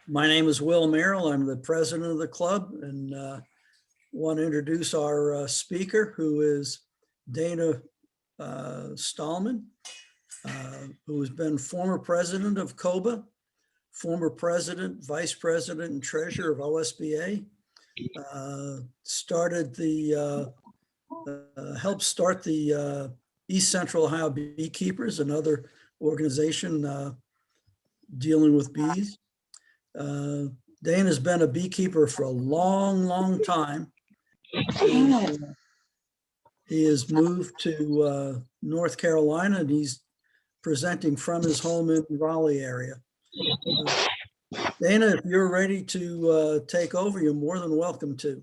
My name is Will Merrill. I'm the president of the club and want to introduce our speaker, who is Dana Stallman, who has been former president of COBA, former president, vice president, and treasurer of OSBA. Helped start the East Central Ohio Beekeepers, another organization dealing with bees. Dana's been a beekeeper for a long time. He has moved to North Carolina, and he's presenting from his home in the Raleigh area. Dana, if you're ready to take over, you're more than welcome to.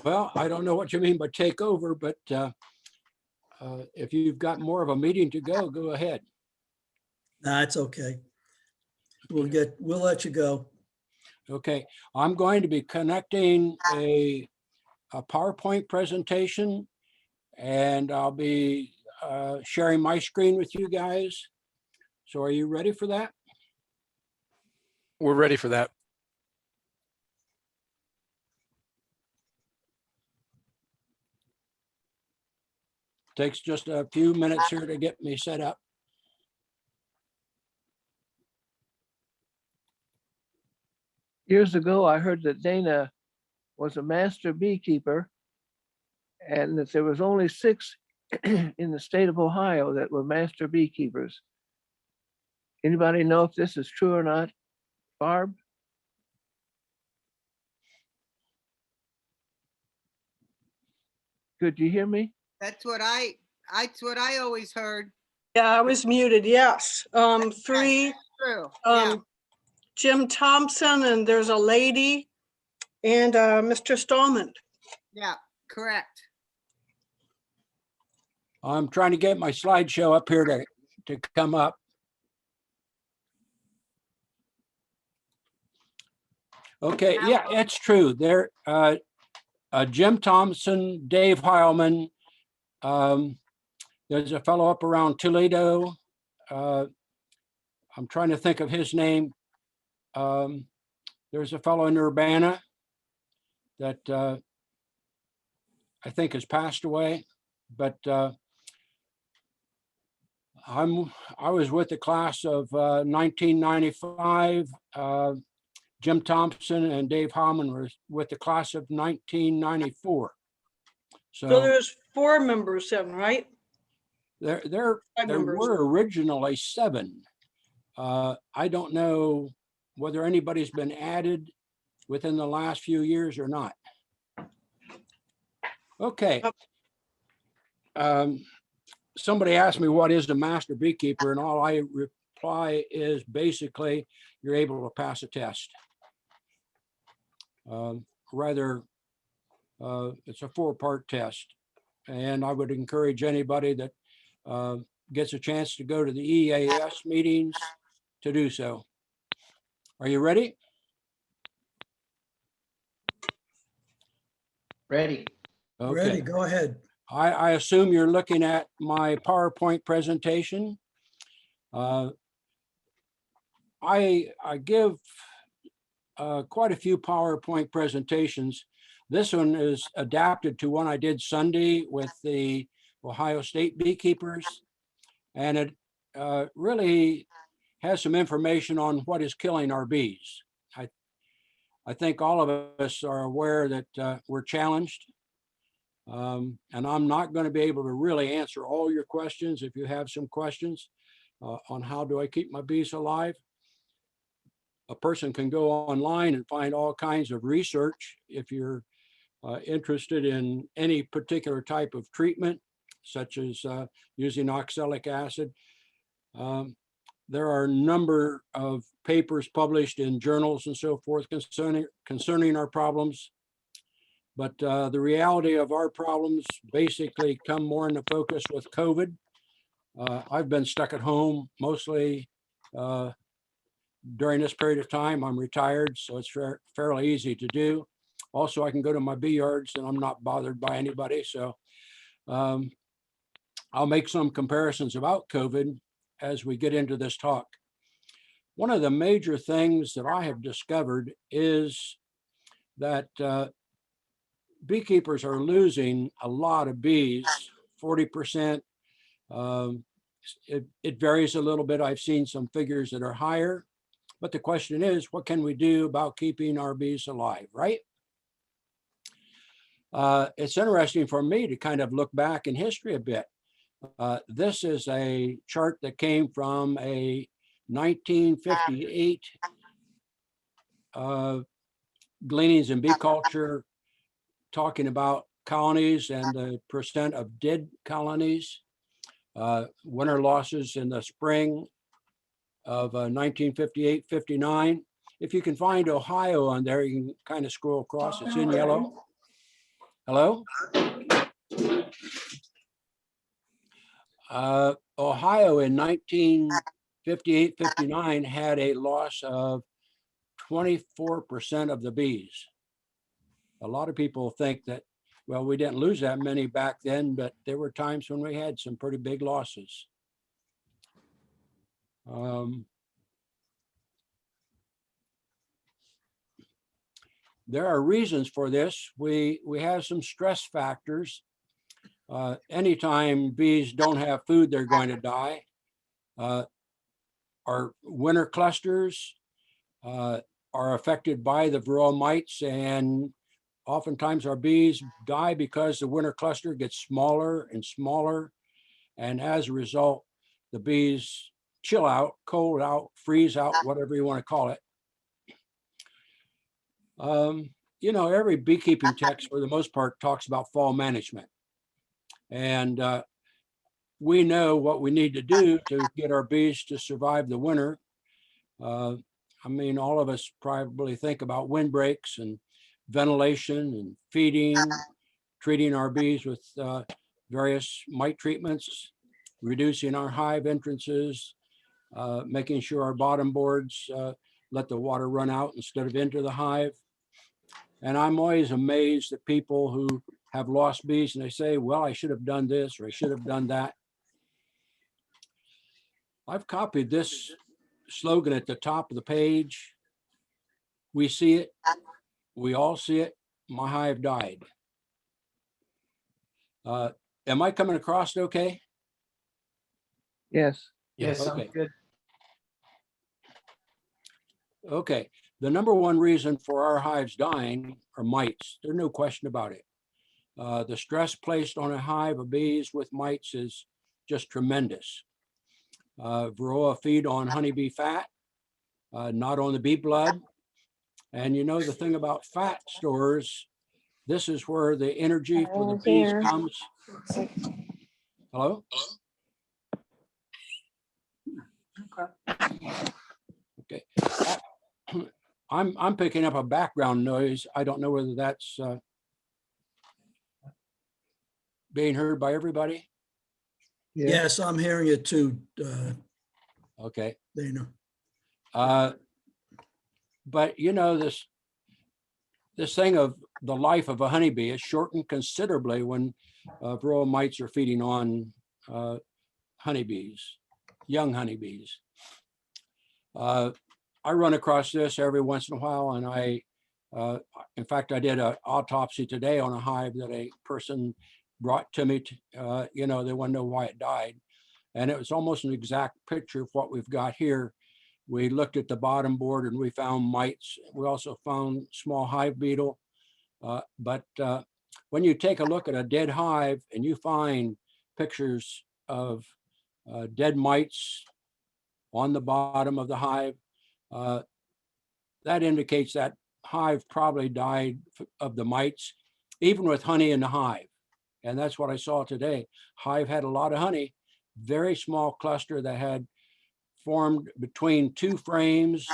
Well, I don't know what you mean by take over, but if you've got more of a meeting to go, go ahead. Nah, it's okay. We'll let you go. Okay, I'm going to be connecting a PowerPoint presentation, and I'll be sharing my screen with you guys. So are you ready for that? We're ready for that. Takes just a few minutes here to get me set up. Years ago, I heard that Dana was a master beekeeper and that there was only 6 in the state of Ohio that were master beekeepers. Anybody know if this is true or not? Barb? Could you hear me? That's what I always heard. Yeah, I was muted, yes. Three, True. Yeah. Jim Thompson, and there's a lady, and Mr. Stallman. Yeah, correct. I'm trying to get my slideshow up here to come up. Okay, yeah, it's true. There, Jim Thompson, Dave Heilman, there's a fellow up around Toledo. I'm trying to think of his name. There's a fellow in Urbana that I think has passed away, but I was with the class of 1995. Jim Thompson and Dave Heilman were with the class of 1994. So there's 4 members then, right? There were originally 7. I don't know whether anybody's been added within the last few years or not. Okay. Somebody asked me, what is the master beekeeper? And all I reply is basically, you're able to pass a test. It's a 4-part test. And I would encourage anybody that gets a chance to go to the EAS meetings to do so. Are you ready? Ready. Okay. Ready, go ahead. I assume you're looking at my PowerPoint presentation. I give quite a few PowerPoint presentations. This one is adapted to one I did Sunday with the Ohio State beekeepers, and it really has some information on what is killing our bees. I think all of us are aware that we're challenged, and I'm not going to be able to really answer all your questions. If you have some questions on how do I keep my bees alive, a person can go online and find all kinds of research. If you're interested in any particular type of treatment, such as using oxalic acid, there are a number of papers published in journals and so forth concerning our problems. But the reality of our problems basically come more into focus with COVID. I've been stuck at home mostly during this period of time. I'm retired, so it's fairly easy to do. Also, I can go to my bee yards and I'm not bothered by anybody. So I'll make some comparisons about COVID as we get into this talk. One of the major things that I have discovered is that beekeepers are losing a lot of bees, 40%. It varies a little bit. I've seen some figures that are higher, but the question is, what can we do about keeping our bees alive, right? It's interesting for me to kind of look back in history a bit. This is a chart that came from a 1958 gleanings in bee culture, talking about colonies and the percent of dead colonies, winter losses in the spring of 1958-59. If you can find Ohio on there, you can kind of scroll across. It's in yellow. Hello? Ohio in 1958-59 had a loss of 24% of the bees. A lot of people think that, well, we didn't lose that many back then, but there were times when we had some pretty big losses. There are reasons for this. We have some stress factors. Anytime bees don't have food, they're going to die. Our winter clusters are affected by the varroa mites, and oftentimes our bees die because the winter cluster gets smaller and smaller. And as a result, the bees chill out, cold out, freeze out, whatever you want to call it. You know, every beekeeping text for the most part talks about fall management. And we know what we need to do to get our bees to survive the winter. I mean, all of us probably think about windbreaks and ventilation and feeding, treating our bees with various mite treatments, reducing our hive entrances, making sure our bottom boards let the water run out instead of into the hive. And I'm always amazed at people who have lost bees and they say, well, I should have done this or I should have done that. I've copied this slogan at the top of the page. We see it. We all see it. My hive died. Am I coming across okay? Yes. Yes, Okay. sounds good. Okay. The number one reason for our hives dying are mites. There's no question about it. The stress placed on a hive of bees with mites is just tremendous. Varroa feed on honeybee fat, not on the bee blood. And you know the thing about fat stores, this is where the energy for the bees comes. Hello? Okay. I'm picking up a background noise. I don't know whether that's being heard by everybody. Yeah. Yes, I'm hearing it too, Okay. Dana. But you know, this thing of the life of a honeybee is shortened considerably when varroa mites are feeding on honeybees, young honeybees. I run across this every once in a while, and in fact, I did an autopsy today on a hive that a person brought to me. You know, they want to know why it died, and it was almost an exact picture of what we've got here. We looked at the bottom board and we found mites. We also found small hive beetle. But when you take a look at a dead hive and you find pictures of dead mites on the bottom of the hive, that indicates that hive probably died of the mites, even with honey in the hive. And that's what I saw today. Hive had a lot of honey, very small cluster that had formed between two frames,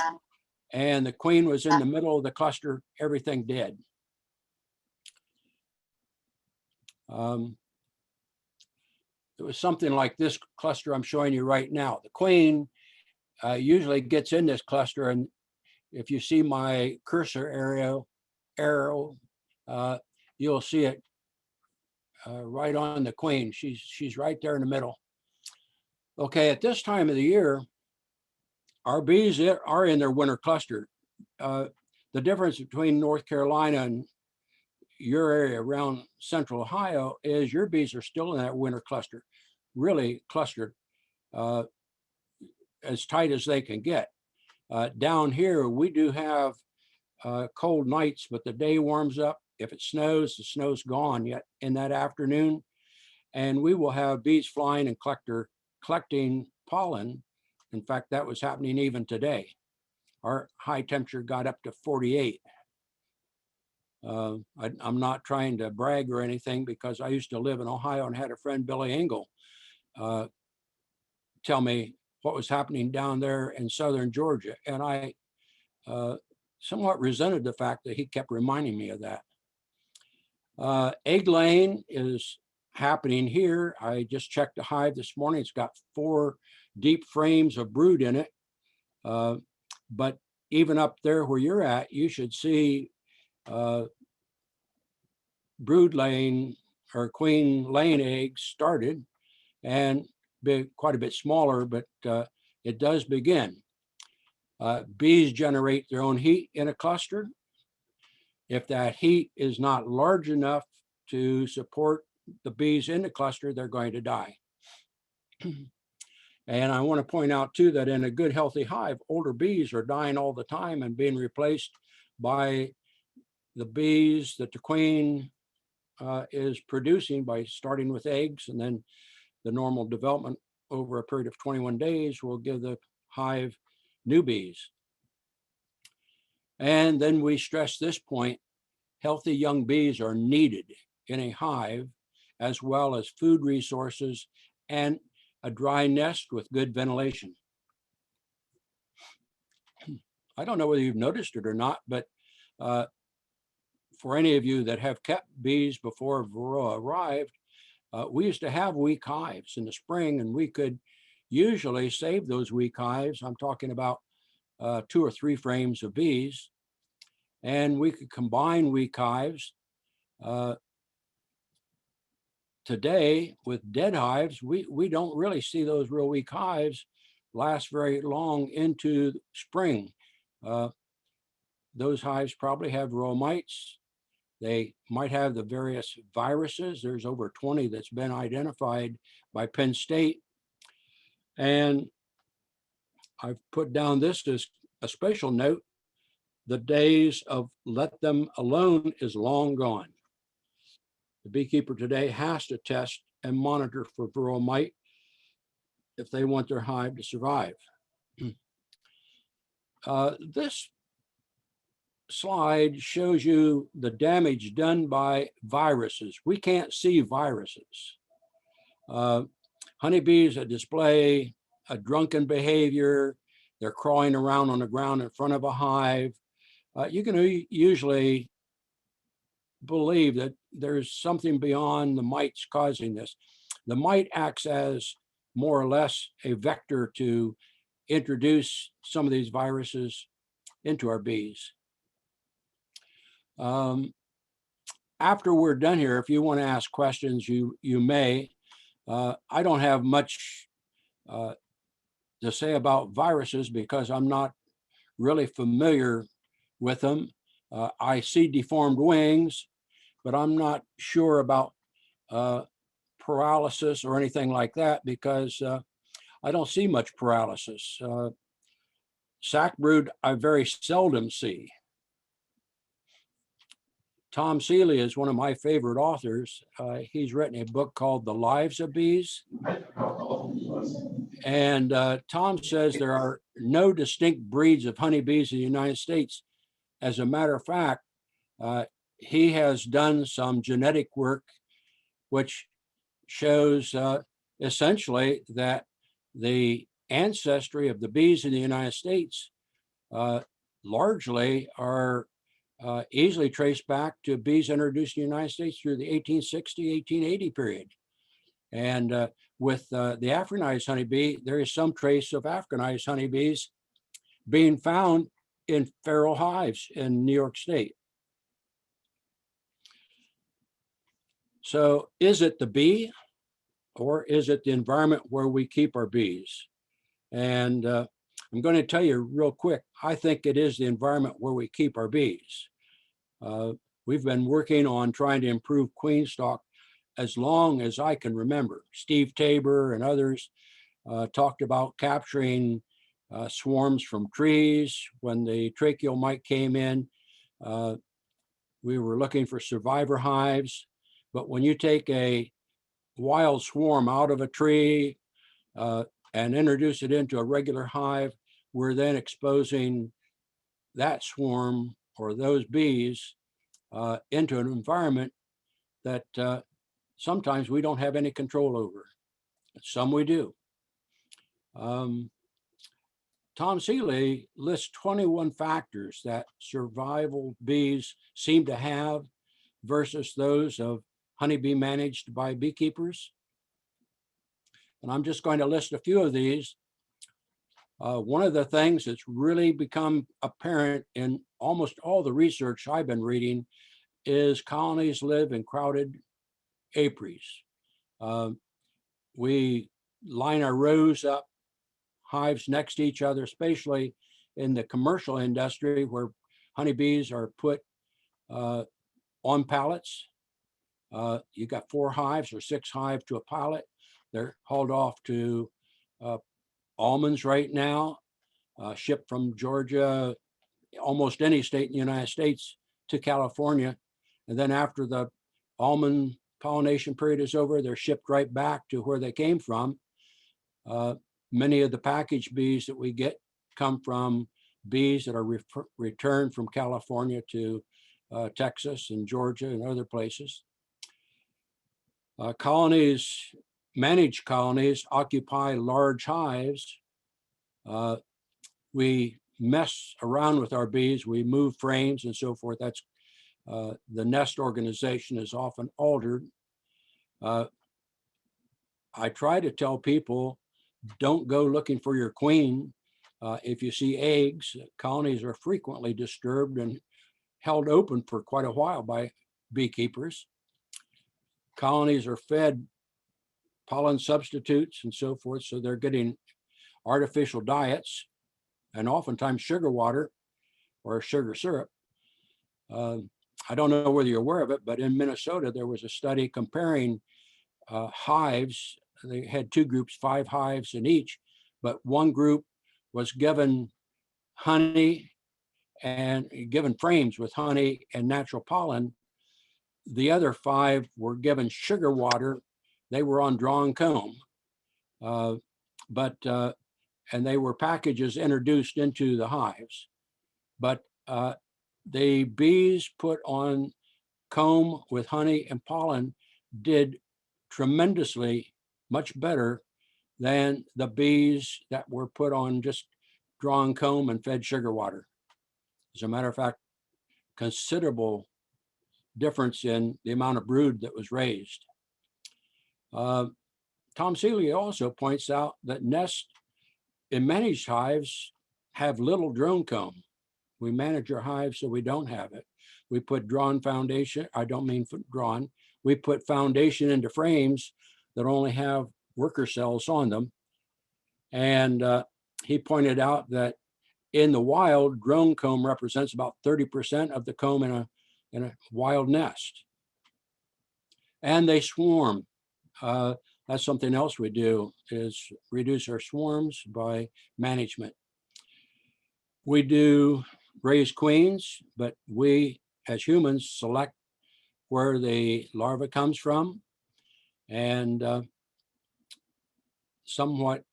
and the queen was in the middle of the cluster, everything dead. It was something like this cluster I'm showing you right now. The queen usually gets in this cluster, and if you see my cursor arrow, you'll see it right on the queen. She's right there in the middle. Okay, at this time of the year, our bees are in their winter cluster. The difference between North Carolina and your area around central Ohio is your bees are still in that winter cluster, really clustered as tight as they can get. Down here, we do have cold nights, but the day warms up. If it snows, the snow's gone yet in that afternoon. And we will have bees flying and collecting pollen. In fact, that was happening even today. Our high temperature got up to 48. I'm not trying to brag or anything because I used to live in Ohio and had a friend, Billy Engel, tell me what was happening down there in southern Georgia. And I somewhat resented the fact that he kept reminding me of that. Egg laying is happening here. I just checked the hive this morning. It's got 4 deep frames of brood in it. But even up there where you're at, you should see brood laying or queen laying eggs started, and be quite a bit smaller, but it does begin. Bees generate their own heat in a cluster. If that heat is not large enough to support the bees in the cluster, they're going to die. And I want to point out too that in a good healthy hive, older bees are dying all the time and being replaced by the bees that the queen is producing by starting with eggs, and then the normal development over a period of 21 days will give the hive new bees. And then we stress this point, healthy young bees are needed in a hive, as well as food resources and a dry nest with good ventilation. I don't know whether you've noticed it or not, but for any of you that have kept bees before Varroa arrived, we used to have weak hives in the spring, and we could usually save those weak hives. I'm talking about 2 or 3 frames of bees, and we could combine weak hives. Today, with dead hives, we don't really see those real weak hives last very long into spring. Those hives probably have Varroa mites. They might have the various viruses. There's over 20 that's been identified by Penn State. And I've put down this as a special note. The days of let them alone is long gone. The beekeeper today has to test and monitor for Varroa mite if they want their hive to survive. This slide shows you the damage done by viruses. We can't see viruses. Honeybees that display a drunken behavior, they're crawling around on the ground in front of a hive. You can usually believe that there's something beyond the mites causing this. The mite acts as more or less a vector to introduce some of these viruses into our bees. After we're done here, if you want to ask questions, you may. I don't have much to say about viruses because I'm not really familiar with them. I see deformed wings, but I'm not sure about paralysis or anything like that because I don't see much paralysis. Sac brood, I very seldom see. Tom Seeley is one of my favorite authors. He's written a book called The Lives of Bees. And Tom says there are no distinct breeds of honeybees in the United States. As a matter of fact, he has done some genetic work which shows essentially that the ancestry of the bees in the United States largely are easily traced back to bees introduced in the United States through the 1860, 1880 period. And with the Africanized honeybee, there is some trace of Africanized honeybees being found in feral hives in New York State. So is it the bee or is it the environment where we keep our bees? And I'm going to tell you real quick, I think it is the environment where we keep our bees. We've been working on trying to improve queen stock as long as I can remember. Steve Tabor and others talked about capturing swarms from trees. When the tracheal mite came in, we were looking for survivor hives. But when you take a wild swarm out of a tree and introduce it into a regular hive, we're then exposing that swarm or those bees into an environment that sometimes we don't have any control over. Some we do. Tom Seeley lists 21 factors that survival bees seem to have versus those of honeybee managed by beekeepers. And I'm just going to list a few of these. One of the things that's really become apparent in almost all the research I've been reading is colonies live in crowded apiaries. We line our rows up, hives next to each other, especially in the commercial industry where honeybees are put on pallets. You got 4 hives or 6 hives to a pallet. They're hauled off to almonds right now, shipped from Georgia, almost any state in the United States to California. And then after the almond pollination period is over, they're shipped right back to where they came from. Many of the package bees that we get come from bees that are returned from California to Texas and Georgia and other places. Managed colonies occupy large hives. We mess around with our bees, we move frames and so forth. That's the nest organization is often altered. I try to tell people, don't go looking for your queen. If you see eggs, colonies are frequently disturbed and held open for quite a while by beekeepers. Colonies are fed pollen substitutes and so forth, so they're getting artificial diets and oftentimes sugar water or sugar syrup. I don't know whether you're aware of it, but in Minnesota, there was a study comparing hives. They had 2 groups, 5 hives in each, but one group was given honey and given frames with honey and natural pollen. The other 5 were given sugar water. They were on drawn comb, and they were packages introduced into the hives. But the bees put on comb with honey and pollen did tremendously much better than the bees that were put on just drawn comb and fed sugar water. As a matter of fact, considerable difference in the amount of brood that was raised. Tom Seeley also points out that nests in managed hives have little drone comb. We manage our hives so we don't have it. We put drawn foundation, I don't mean drawn, we put foundation into frames that only have worker cells on them. And he pointed out that in the wild, drone comb represents about 30% of the comb in a wild nest. And they swarm. That's something else we do, is reduce our swarms by management. We do raise queens, but we as humans select where the larva comes from. And somewhat,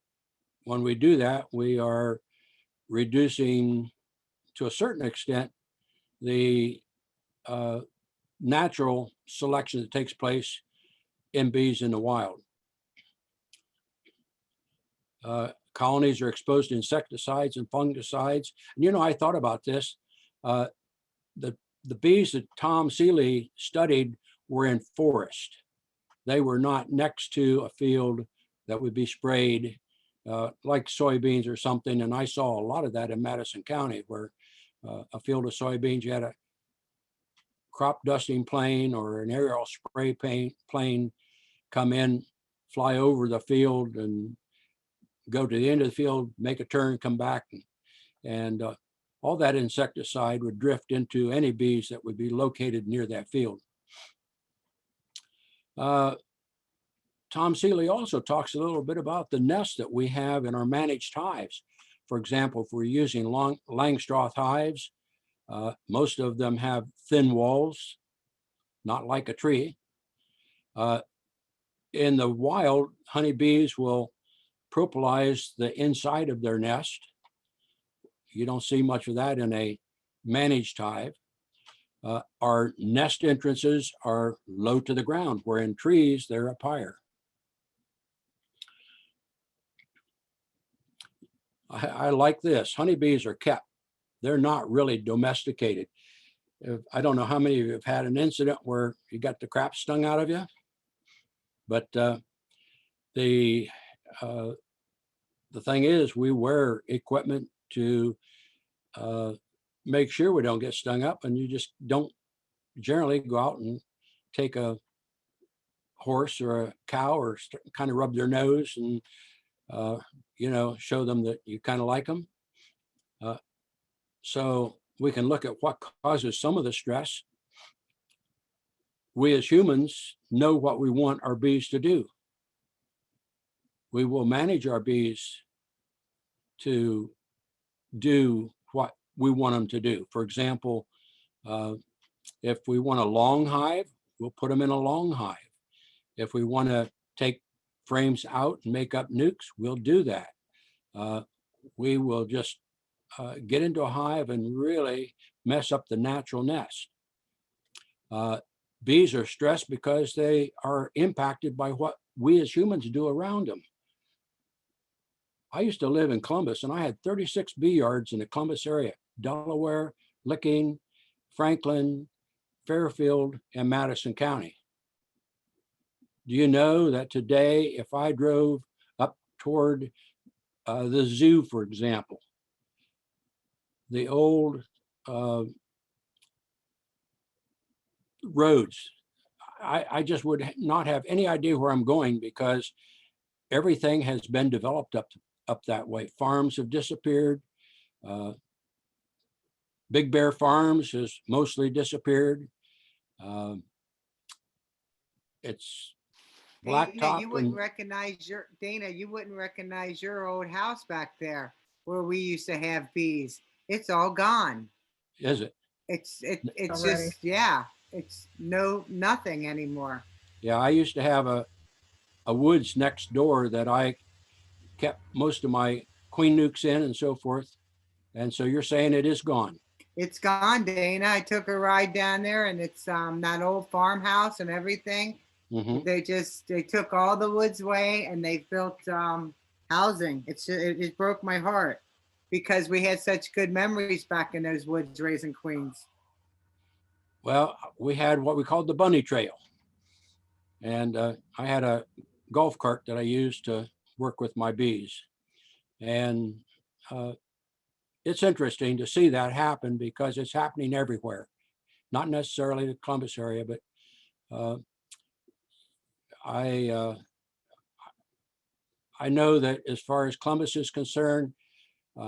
when we do that, we are reducing, to a certain extent, the natural selection that takes place in bees in the wild. Colonies are exposed to insecticides and fungicides. And, you know, I thought about this. The bees that Tom Seeley studied were in forest. They were not next to a field that would be sprayed like soybeans or something. And I saw a lot of that in Madison County, where a field of soybeans, you had a crop dusting plane or an aerial spray plane come in, fly over the field and go to the end of the field, make a turn, come back, and all that insecticide would drift into any bees that would be located near that field. Tom Seeley also talks a little bit about the nests that we have in our managed hives. For example, if we're using Langstroth hives, most of them have thin walls, not like a tree. In the wild, honeybees will propolize the inside of their nest. You don't see much of that in a managed hive. Our nest entrances are low to the ground, where in trees, they're up higher. I like this. Honeybees are kept. They're not really domesticated. I don't know how many of you have had an incident where you got the crap stung out of you, but the thing is, we wear equipment to make sure we don't get stung up, and you just don't generally go out and take a horse or a cow or kind of rub their nose and show them that you kind of like them. So we can look at what causes some of the stress. We as humans know what we want our bees to do. We will manage our bees to do what we want them to do. For example, if we want a long hive, we'll put them in a long hive. If we want to take frames out and make up nukes, we'll do that. We will just get into a hive and really mess up the natural nest. Bees are stressed because they are impacted by what we as humans do around them. I used to live in Columbus, and I had 36 bee yards in the Columbus area: Delaware, Licking, Franklin, Fairfield, and Madison County. Do you know that today, if I drove up toward the zoo, for example, the old roads, I just would not have any idea where I'm going, because everything has been developed up that way. Farms have disappeared. Big Bear Farms has mostly disappeared. It's Dana, blacktop. you wouldn't recognize you wouldn't recognize your old house back there where we used to have bees. It's all gone. Is it? It's Already. just, yeah, it's nothing anymore. Yeah, I used to have a woods next door that I kept most of my queen nukes in and so forth. And so you're saying it is gone? It's gone, Dana. I took a ride down there, and it's that old farmhouse and everything. Mm-hmm. They took all the woods away, and they built housing. It broke my heart, because we had such good memories back in those woods raising queens. Well, we had what we called the bunny trail. And I had a golf cart that I used to work with my bees. And it's interesting to see that happen, because it's happening everywhere. Not necessarily the Columbus area, but I know that as far as Columbus is concerned,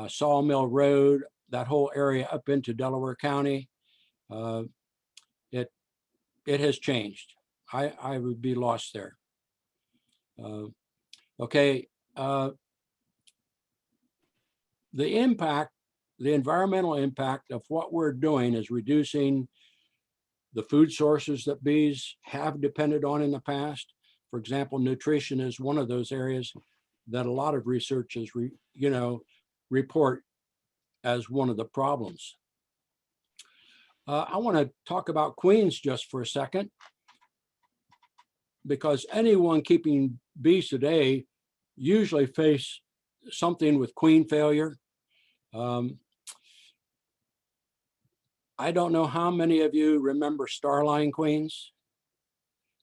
Sawmill Road, that whole area up into Delaware County, it has changed. I would be lost there. Okay. The environmental impact of what we're doing is reducing the food sources that bees have depended on in the past. For example, nutrition is one of those areas that a lot of researchers report as one of the problems. I want to talk about queens just for a second, because anyone keeping bees today usually face something with queen failure. I don't know how many of you remember starline queens.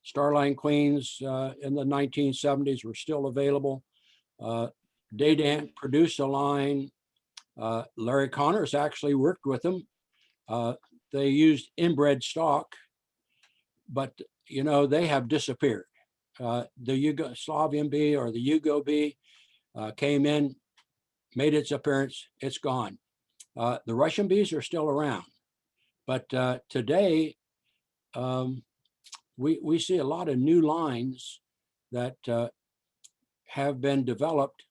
Starline queens in the 1970s were still available. Daydant produced a line. Larry Connors actually worked with them. They used inbred stock, but they have disappeared. The Yugoslavian bee or the Yugo bee, came in, made its appearance, it's gone. The Russian bees are still around, but today we see a lot of new lines that have been developed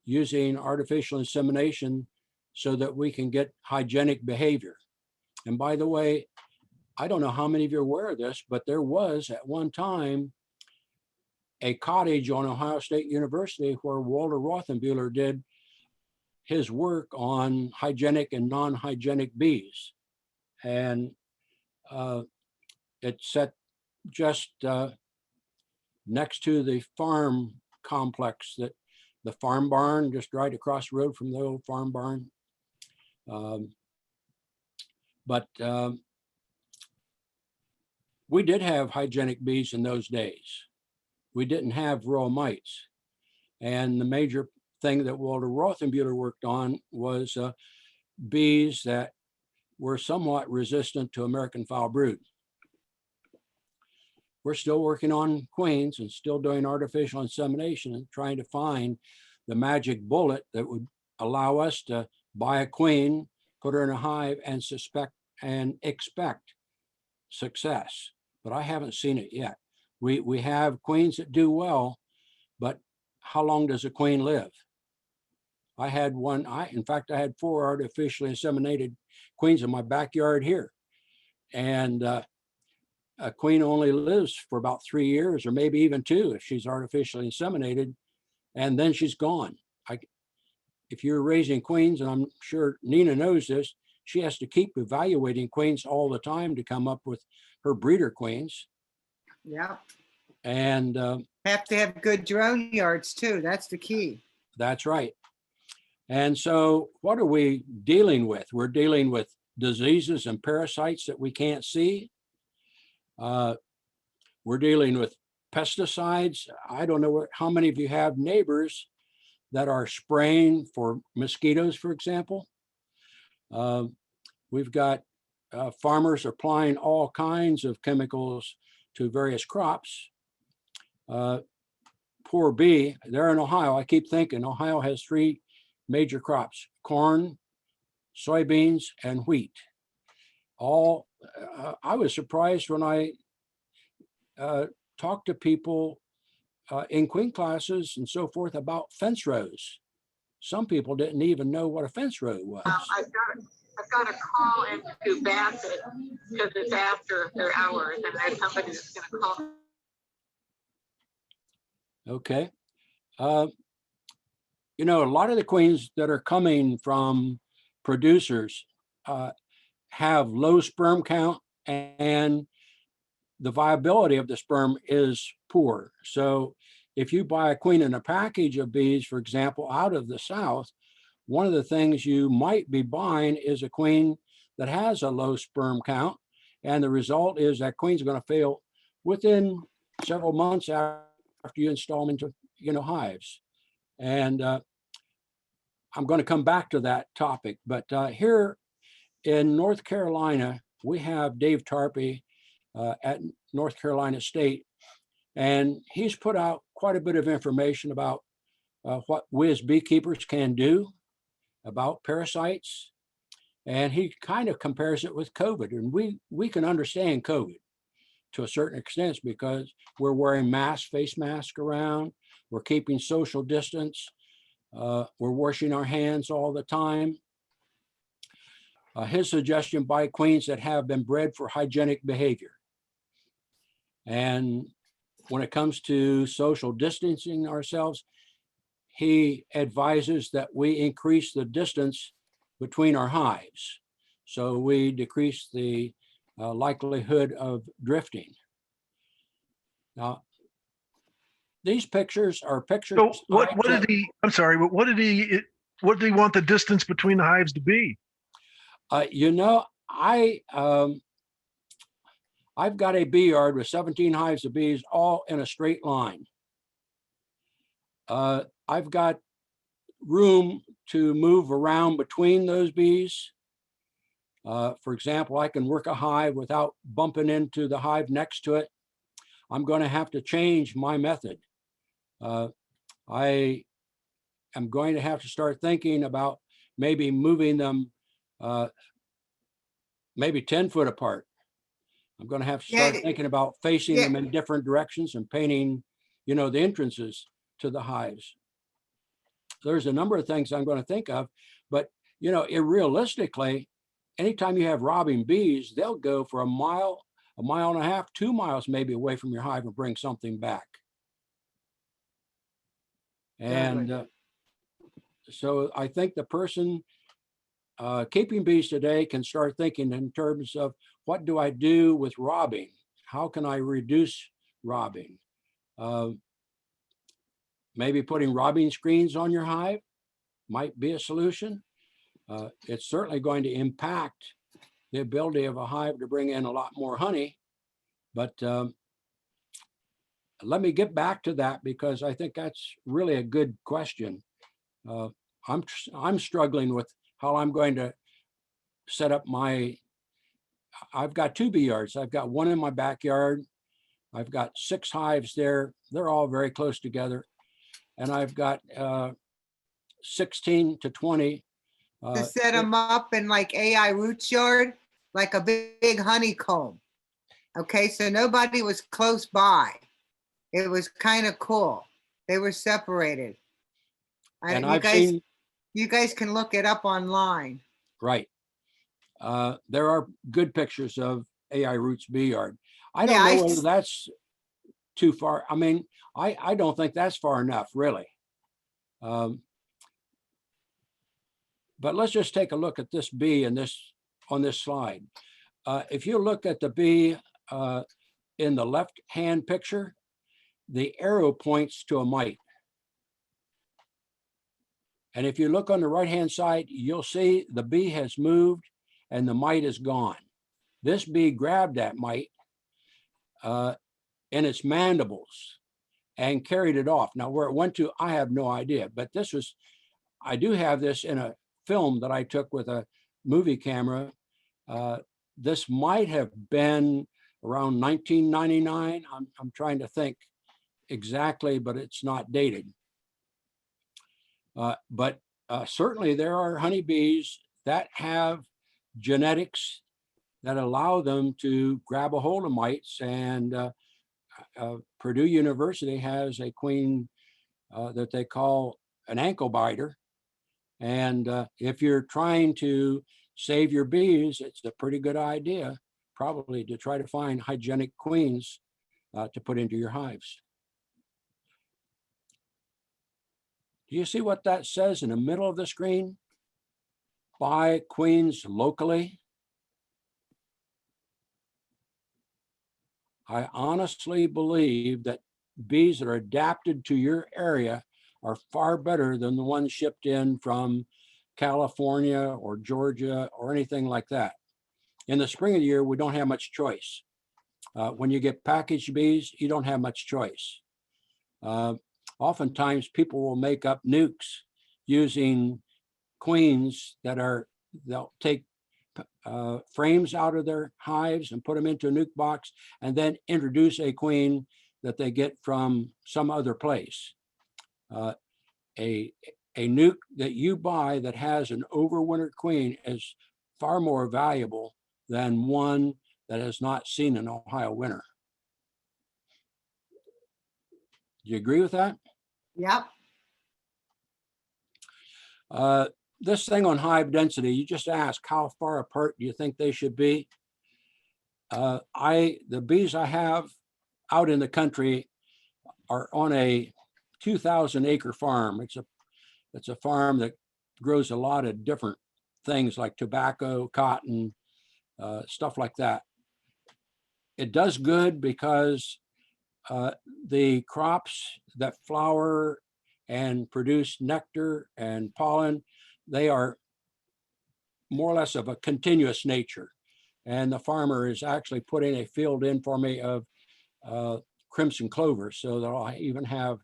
using artificial insemination so that we can get hygienic behavior. And by the way, I don't know how many of you are aware of this, but there was at one time a cottage on Ohio State University where Walter Rothenbuehler did his work on hygienic and non-hygienic bees. And it's set just next to the farm complex, that the farm barn, just right across the road from the old farm barn. We did have hygienic bees in those days. We didn't have royal mites. And the major thing that Walter Rothenbuehler worked on was bees that were somewhat resistant to American foul brood. We're still working on queens and still doing artificial insemination and trying to find the magic bullet that would allow us to buy a queen, put her in a hive, and expect success. But I haven't seen it yet. We have queens that do well, but how long does a queen live? I had one, in fact, I had 4 artificially inseminated queens in my backyard here. And a queen only lives for about 3 years, or maybe even 2 if she's artificially inseminated, and then she's gone. If you're raising queens, and I'm sure Nina knows this, she has to keep evaluating queens all the time to come up with her breeder queens. Yeah. And Have to have good drone yards too. That's the key. that's right. And so what are we dealing with? We're dealing with diseases and parasites that we can't see. We're dealing with pesticides. I don't know how many of you have neighbors that are spraying for mosquitoes, for example. We've got farmers applying all kinds of chemicals to various crops. Poor bee, they're in Ohio. I keep thinking Ohio has 3 major crops: corn, soybeans, and wheat. All, I was surprised when I talked to people in queen classes and so forth about fence rows. Some people didn't even know what a fence row was. I've got a call into Bassett because it's after their hours and there's somebody that's going to call. Okay. You know, a lot of the queens that are coming from producers have low sperm count, and the viability of the sperm is poor. So if you buy a queen in a package of bees, for example, out of the South, one of the things you might be buying is a queen that has a low sperm count. And the result is that queen's going to fail within several months after you install them into, hives. And I'm going to come back to that topic. But here in North Carolina, we have Dave Tarpey at North Carolina State, and he's put out quite a bit of information about what we as beekeepers can do about parasites. And he kind of compares it with COVID. And we can understand COVID to a certain extent because we're wearing face masks around, we're keeping social distance, we're washing our hands all the time. His suggestion: buy queens that have been bred for hygienic behavior. And when it comes to social distancing ourselves, he advises that we increase the distance between our hives, so we decrease the likelihood of drifting. Now, these pictures are pictures. So what did he, I'm sorry, but what did he want the distance between the hives to be? I've got a bee yard with 17 hives of bees, all in a straight line. I've got room to move around between those bees. For example, I can work a hive without bumping into the hive next to it. I'm going to have to change my method. I am going to have to start thinking about maybe moving them maybe 10 foot apart. I'm going to have to start Yeah, thinking about facing yeah. them in different directions and painting, you know, the entrances to the hives. There's a number of things I'm going to think of, but, you know, realistically, anytime you have robbing bees, they'll go for a mile and a half, 2 miles maybe away from your hive and bring something back. And so I think the person keeping bees today can start thinking in terms of, what do I do with robbing? How can I reduce robbing? Maybe putting robbing screens on your hive might be a solution. It's certainly going to impact the ability of a hive to bring in a lot more honey. But let me get back to that, because I think that's really a good question. I'm struggling with how I'm going to set up I've got 2 bee yards. I've got one in my backyard. I've got 6 hives there. They're all very close together. And I've got 16 to 20. To set them up in like AI roots yard, like a big honeycomb. Okay, so nobody was close by. It was kind of cool. They were separated. And You I've guys, seen, you guys can look it up online. right. There are good pictures of AI Roots bee yard. I don't Yeah, know whether that's too far. I mean, I don't think that's far enough, really. But let's just take a look at this bee on this slide. If you look at the bee in the left-hand picture, the arrow points to a mite. And if you look on the right-hand side, you'll see the bee has moved and the mite is gone. This bee grabbed that mite in its mandibles and carried it off. Now, where it went to, I have no idea, but I do have this in a film that I took with a movie camera. This might have been around 1999. I'm trying to think exactly, but it's not dated. But certainly there are honeybees that have genetics that allow them to grab a hold of mites. And Purdue University has a queen that they call an ankle biter. And if you're trying to save your bees, it's a pretty good idea, probably, to try to find hygienic queens to put into your hives. Do you see what that says in the middle of the screen? Buy queens locally. I honestly believe that bees that are adapted to your area are far better than the ones shipped in from California or Georgia or anything like that. In the spring of the year, we don't have much choice. When you get packaged bees, you don't have much choice. Oftentimes, people will make up nukes using queens they'll take frames out of their hives and put them into a nuke box, and then introduce a queen that they get from some other place. A nuke that you buy that has an overwintered queen is far more valuable than one that has not seen an Ohio winter. Do you agree with that? Yep. This thing on hive density, you just asked, how far apart do you think they should be? The bees I have out in the country are on a 2,000 acre farm. It's a farm that grows a lot of different things like tobacco, cotton, stuff like that. It does good because the crops that flower and produce nectar and pollen, they are more or less of a continuous nature. And the farmer is actually putting a field in for me of crimson clover, so that I'll even have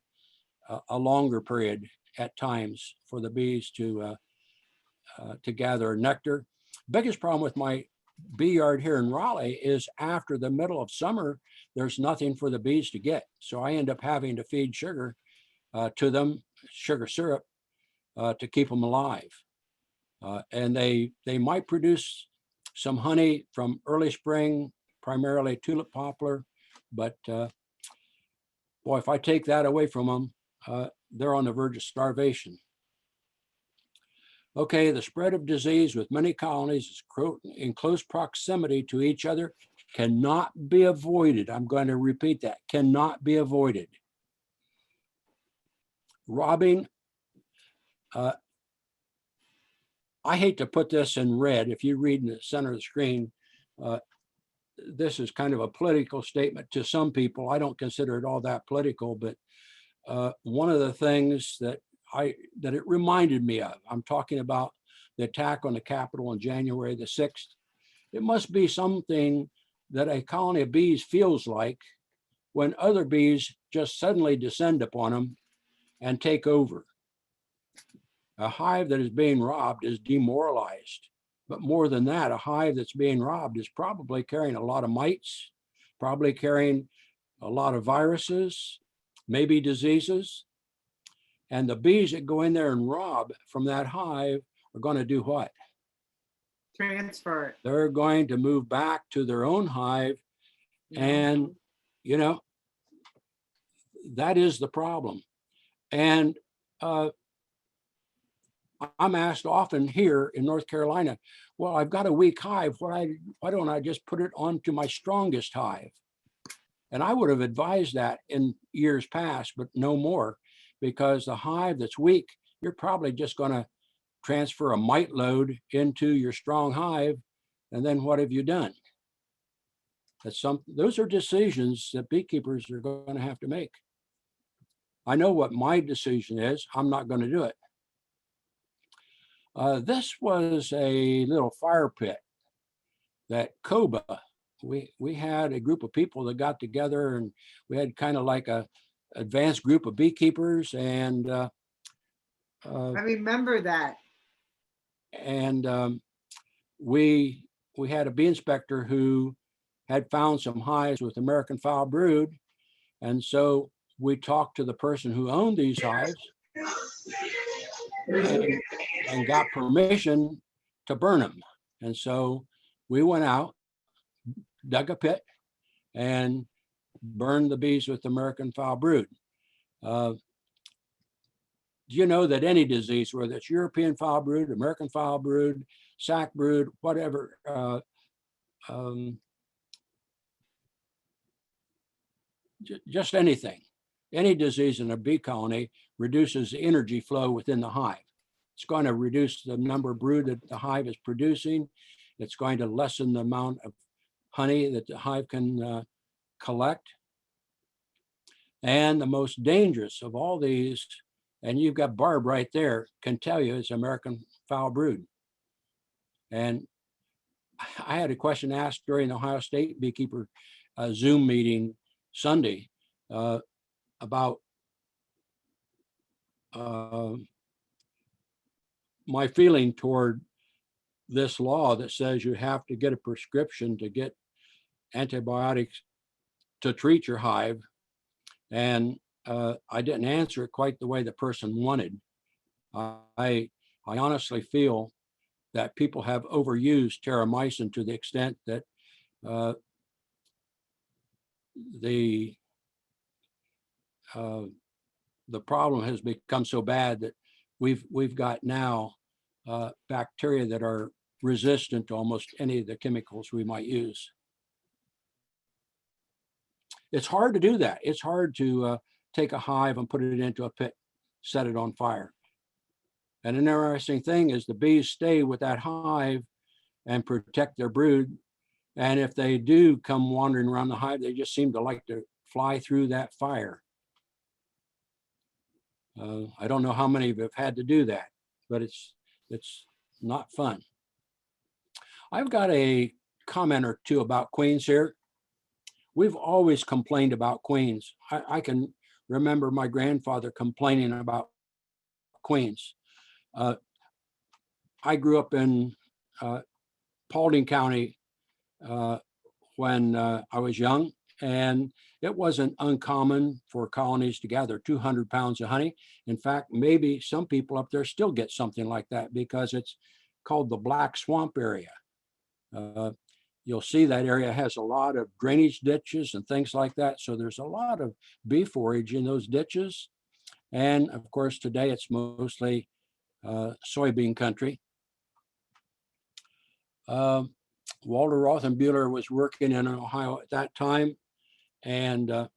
a longer period at times for the bees to gather nectar. Biggest problem with my bee yard here in Raleigh is after the middle of summer, there's nothing for the bees to get. So I end up having to feed sugar to them, sugar syrup, to keep them alive. And they might produce some honey from early spring, primarily tulip poplar, but boy, if I take that away from them, they're on the verge of starvation. Okay, the spread of disease with many colonies is in close proximity to each other cannot be avoided. I'm going to repeat that, cannot be avoided. Robbing, I hate to put this in red. If you read in the center of the screen, this is kind of a political statement to some people. I don't consider it all that political, but one of the things that it reminded me of, I'm talking about the attack on the Capitol on January the 6th. It must be something that a colony of bees feels like when other bees just suddenly descend upon them and take over. A hive that is being robbed is demoralized. But more than that, a hive that's being robbed is probably carrying a lot of mites, probably carrying a lot of viruses, maybe diseases. And the bees that go in there and rob from that hive are going to do what? Transfer it. They're going to move back to their own hive. And, you know, that is the problem. And I'm asked often here in North Carolina, well, I've got a weak hive. Why don't I just put it onto my strongest hive? And I would have advised that in years past, but no more, because the hive that's weak, you're probably just going to transfer a mite load into your strong hive. And then what have you done? Those are decisions that beekeepers are going to have to make. I know what my decision is. I'm not going to do it. This was a little fire pit that COBA, we had a group of people that got together, and we had kind of like a advanced group of beekeepers, and I remember that. And we had a bee inspector who had found some hives with American foul brood, and so we talked to the person who owned these hives and got permission to burn them. And so we went out, dug a pit, and burned the bees with American foul brood. Do you know that any disease, whether it's European foul brood, American foul brood, sac brood, whatever, just anything, any disease in a bee colony reduces the energy flow within the hive. It's going to reduce the number of brood that the hive is producing. It's going to lessen the amount of honey that the hive can collect. And the most dangerous of all these, and you've got Barb right there, can tell you, is American foul brood. And I had a question asked during the Ohio State beekeeper Zoom meeting Sunday about my feeling toward this law that says you have to get a prescription to get antibiotics to treat your hive. And I didn't answer it quite the way the person wanted. I honestly feel that people have overused terramycin to the extent that the problem has become so bad that we've got now bacteria that are resistant to almost any of the chemicals we might use. It's hard to do that. It's hard to take a hive and put it into a pit, set it on fire. And an interesting thing is the bees stay with that hive and protect their brood. And if they do come wandering around the hive, they just seem to like to fly through that fire. I don't know how many have had to do that, but it's not fun. I've got a comment or two about queens here. We've always complained about queens. I can remember my grandfather complaining about queens. I grew up in Paulding County when I was young, And it wasn't uncommon for colonies to gather 200 pounds of honey. In fact, maybe some people up there still get something like that because it's called the Black Swamp area. You'll see that area has a lot of drainage ditches and things like that. So there's a lot of bee forage in those ditches. And of course, today it's mostly soybean country. Walter Rothenbuehler was working in Ohio at that time. And I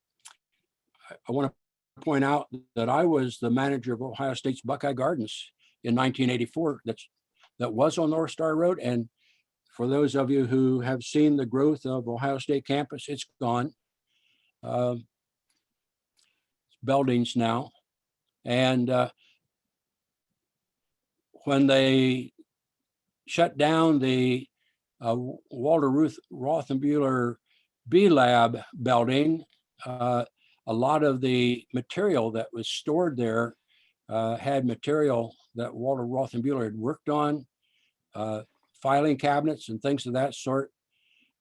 want to point out that I was the manager of Ohio State's Buckeye Gardens in 1984. That was on North Star Road. And for those of you who have seen the growth of Ohio State campus, it's gone. Buildings now. And when they shut down the Walter Rothenbuehler Bee Lab building, a lot of the material that was stored there had material that Walter Rothenbuehler had worked on, filing cabinets and things of that sort.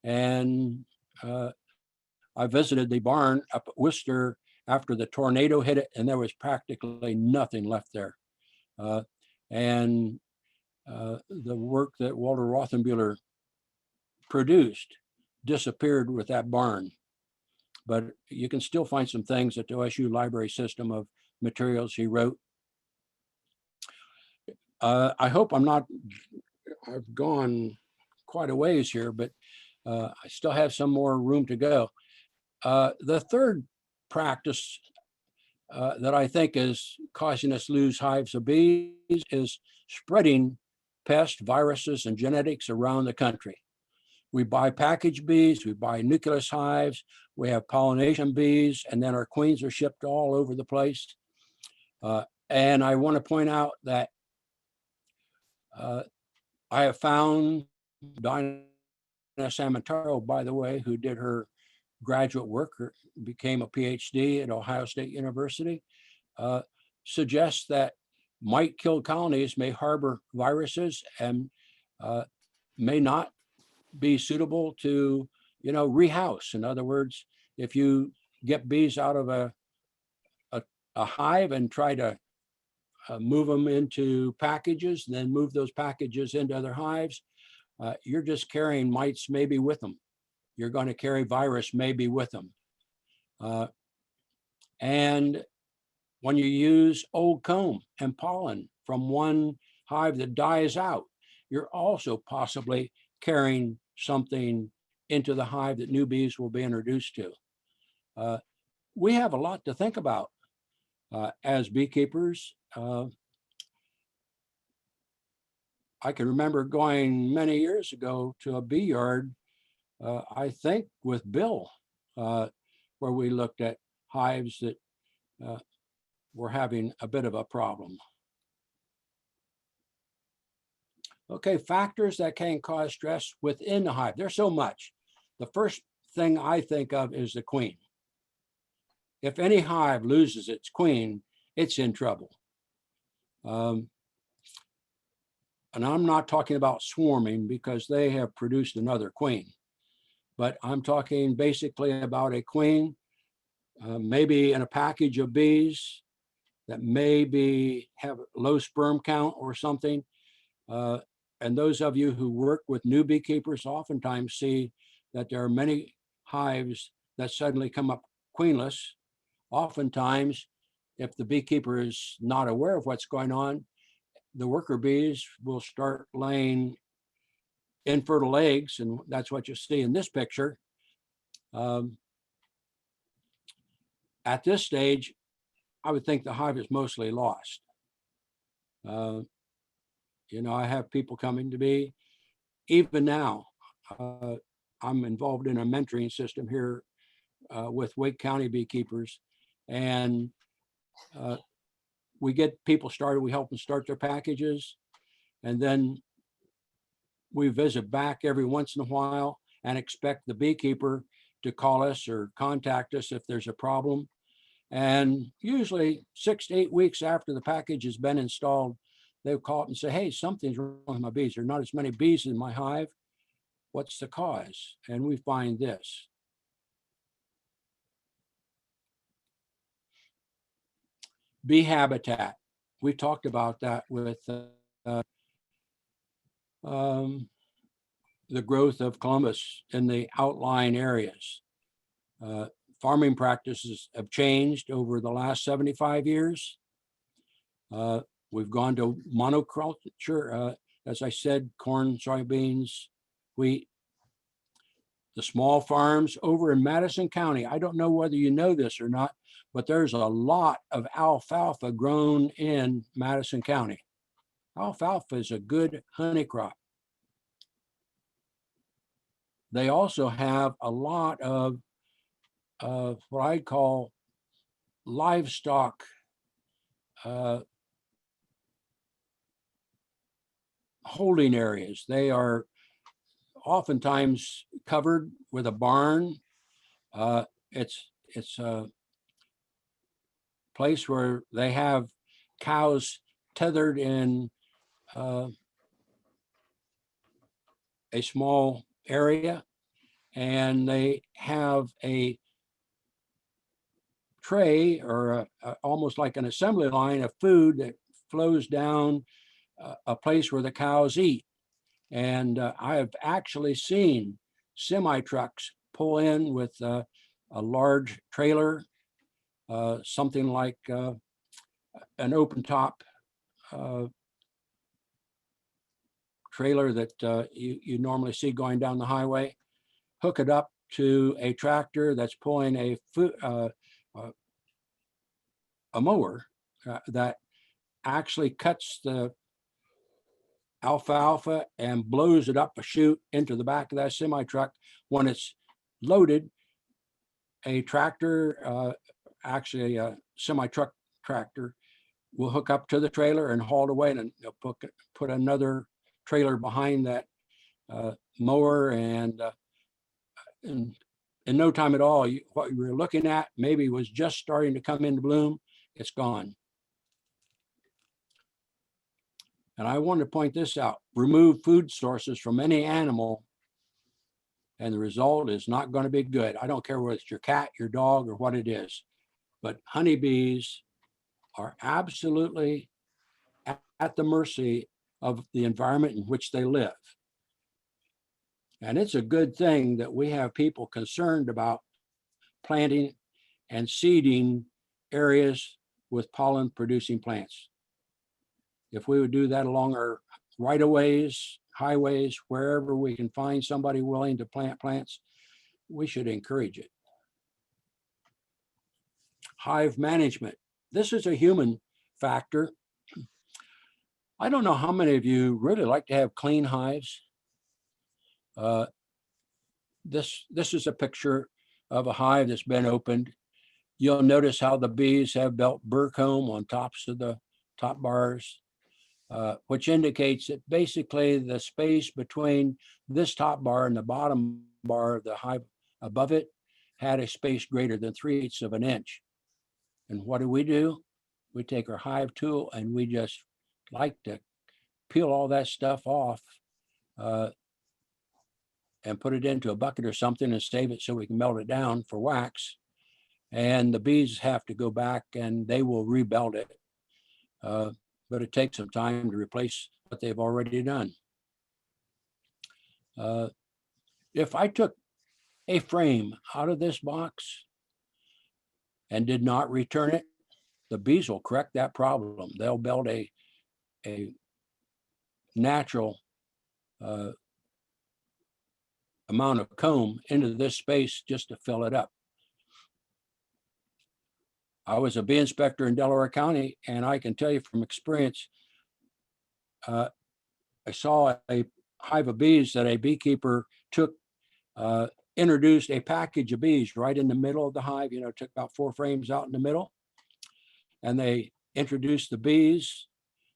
And I visited the barn up at Worcester after the tornado hit it, and there was practically nothing left there. And the work that Walter Rothenbuehler produced disappeared with that barn. But you can still find some things at the OSU library system of materials he wrote. I hope I've gone quite a ways here, but I still have some more room to go. The third practice that I think is causing us to lose hives of bees is spreading pests, viruses, and genetics around the country. We buy package bees, we buy nucleus hives, we have pollination bees, and then our queens are shipped all over the place. And I want to point out that I have found Dinah Samantaro, by the way, who did her graduate work, became a PhD at Ohio State University, suggests that mite-killed colonies may harbor viruses and may not be suitable to, rehouse. In other words, if you get bees out of a hive and try to move them into packages, and then move those packages into other hives, you're just carrying mites maybe with them. You're going to carry virus maybe with them. And when you use old comb and pollen from one hive that dies out, you're also possibly carrying something into the hive that new bees will be introduced to. We have a lot to think about as beekeepers. I can remember going many years ago to a bee yard, I think with Bill, where we looked at hives that were having a bit of a problem. Okay, factors that can cause stress within the hive. There's so much. The first thing I think of is the queen. If any hive loses its queen, it's in trouble. And I'm not talking about swarming because they have produced another queen, but I'm talking basically about a queen, maybe in a package of bees that maybe have low sperm count or something. And those of you who work with new beekeepers oftentimes see that there are many hives that suddenly come up queenless. Oftentimes, if the beekeeper is not aware of what's going on, the worker bees will start laying infertile eggs, and that's what you see in this picture. At this stage, I would think the hive is mostly lost. I have people coming to me, even now. I'm involved in a mentoring system here with Wake County beekeepers, and we get people started, we help them start their packages, and then we visit back every once in a while and expect the beekeeper to call us or contact us if there's a problem. And usually 6 to 8 weeks after the package has been installed, they'll call up and say, hey, something's wrong with my bees. There are not as many bees in my hive. What's the cause? And we find this. Bee habitat. We talked about that with the growth of Columbus in the outlying areas. Farming practices have changed over the last 75 years. We've gone to monoculture, as I said, corn, soybeans, wheat. The small farms over in Madison County, I don't know whether you know this or not, but there's a lot of alfalfa grown in Madison County. Alfalfa is a good honey crop. They also have a lot of what I call livestock holding areas. They are oftentimes covered with a barn. It's a place where they have cows tethered in a small area, and they have a tray or almost like an assembly line of food that flows down a place where the cows eat. And I have actually seen semi trucks pull in with a large trailer, something like an open top trailer that you normally see going down the highway, hook it up to a tractor that's pulling a mower that actually cuts the alfalfa and blows it up a chute into the back of that semi truck. When it's loaded, a tractor, actually a semi truck tractor, will hook up to the trailer and haul it away, and they'll put another trailer behind that mower, and in no time at all, what you were looking at maybe was just starting to come into bloom. It's gone. And I want to point this out: remove food sources from any animal, and the result is not going to be good. I don't care whether it's your cat, your dog, or what it is, but honeybees are absolutely at the mercy of the environment in which they live. And it's a good thing that we have people concerned about planting and seeding areas with pollen producing plants. If we would do that along our right-of-ways, highways, wherever we can find somebody willing to plant plants, we should encourage it. Hive management. This is a human factor. I don't know how many of you really like to have clean hives. This is a picture of a hive that's been opened. You'll notice how the bees have built burr comb on tops of the top bars, which indicates that basically the space between this top bar and the bottom bar of the hive above it had a space greater than 3/8 of an inch. And what do? We take our hive tool and we just like to peel all that stuff off and put it into a bucket or something and save it so we can melt it down for wax. And the bees have to go back and they will rebuild it. But it takes some time to replace what they've already done. If I took a frame out of this box and did not return it, the bees will correct that problem. They'll build a natural amount of comb into this space just to fill it up. I was a bee inspector in Delaware County, and I can tell you from experience, I saw a hive of bees that a beekeeper took, introduced a package of bees right in the middle of the hive, took about 4 frames out in the middle, and they introduced the bees.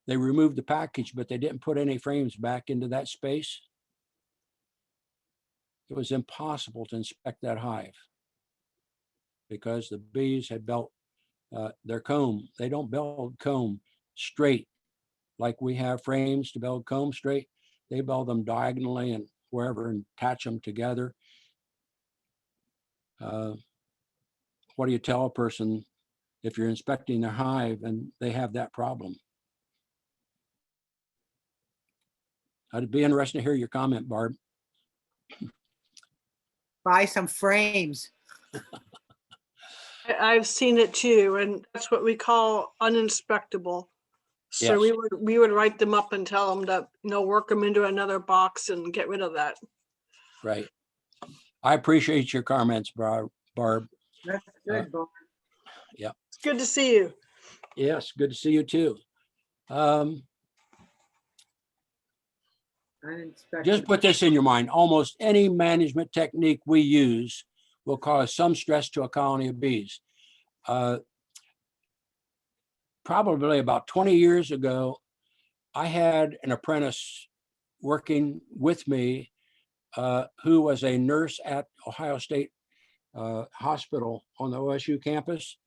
They removed the package, but they didn't put any frames back into that space. It was impossible to inspect that hive because the bees had built their comb. They don't build comb straight like we have frames to build comb straight. They build them diagonally and wherever and attach them together. What do you tell a person if you're inspecting their hive and they have that problem. I'd be interested to hear your comment, Barb. Buy some frames. I've seen it too, and that's what we call uninspectable. So Yes. we would write them up and tell them to, work them into another box and get rid of that. Right. I appreciate your comments, Barb. That's good, Bob. It's good to see you. Yes, good to see you too. Just put this in your mind. Almost any management technique we use will cause some stress to a colony of bees. Probably about 20 years ago, I had an apprentice working with me who was a nurse at Ohio State Hospital on the OSU campus.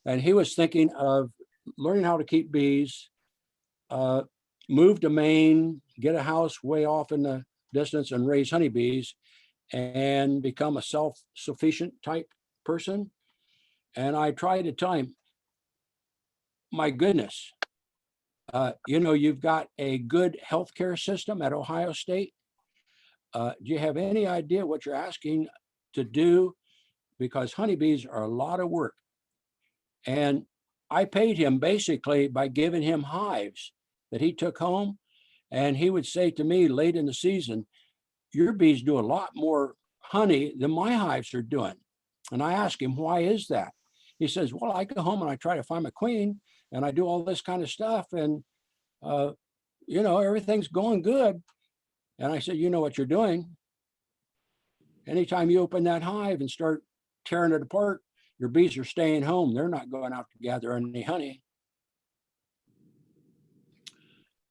And he was thinking of learning how to keep bees, move to Maine, get a house way off in the distance and raise honeybees and become a self-sufficient type person. And I tried to tell him, my goodness, you've got a good healthcare system at Ohio State. Do you have any idea what you're asking to do? Because honeybees are a lot of work. And I paid him basically by giving him hives that he took home. And he would say to me late in the season, your bees do a lot more honey than my hives are doing. And I asked him, why is that? He says, well, I go home and I try to find my queen and I do all this kind of stuff. And, everything's going good. And I said, you know what you're doing? Anytime you open that hive and start tearing it apart, your bees are staying home. They're not going out to gather any honey.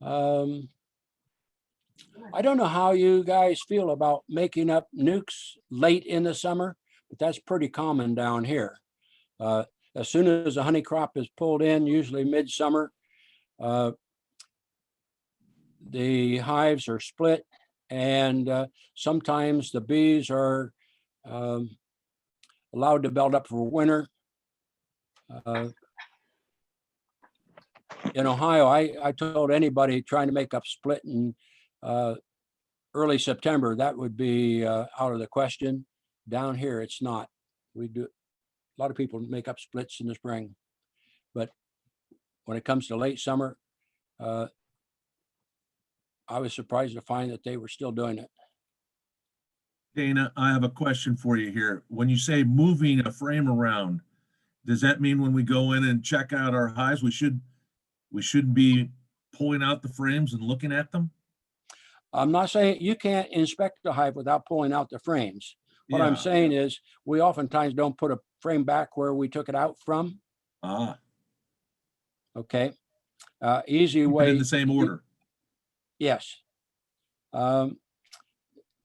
I don't know how you guys feel about making up nukes late in the summer, but that's pretty common down here. As soon as a honey crop is pulled in, usually midsummer, the hives are split, and sometimes the bees are allowed to build up for winter. In Ohio, I told anybody trying to make up split in early September, that would be out of the question. Down here, it's not. We do, a lot of people make up splits in the spring, but when it comes to late summer, I was surprised to find that they were still doing it. Dana, I have a question for you here. When you say moving a frame around, does that mean when we go in and check out our hives, we should be pulling out the frames and looking at them? I'm not saying you can't inspect the hive without pulling out the frames. What I'm Yeah. saying is we oftentimes don't put a frame back where we took it out from. Ah, Okay. Easy keep it way. in the same order. Yes.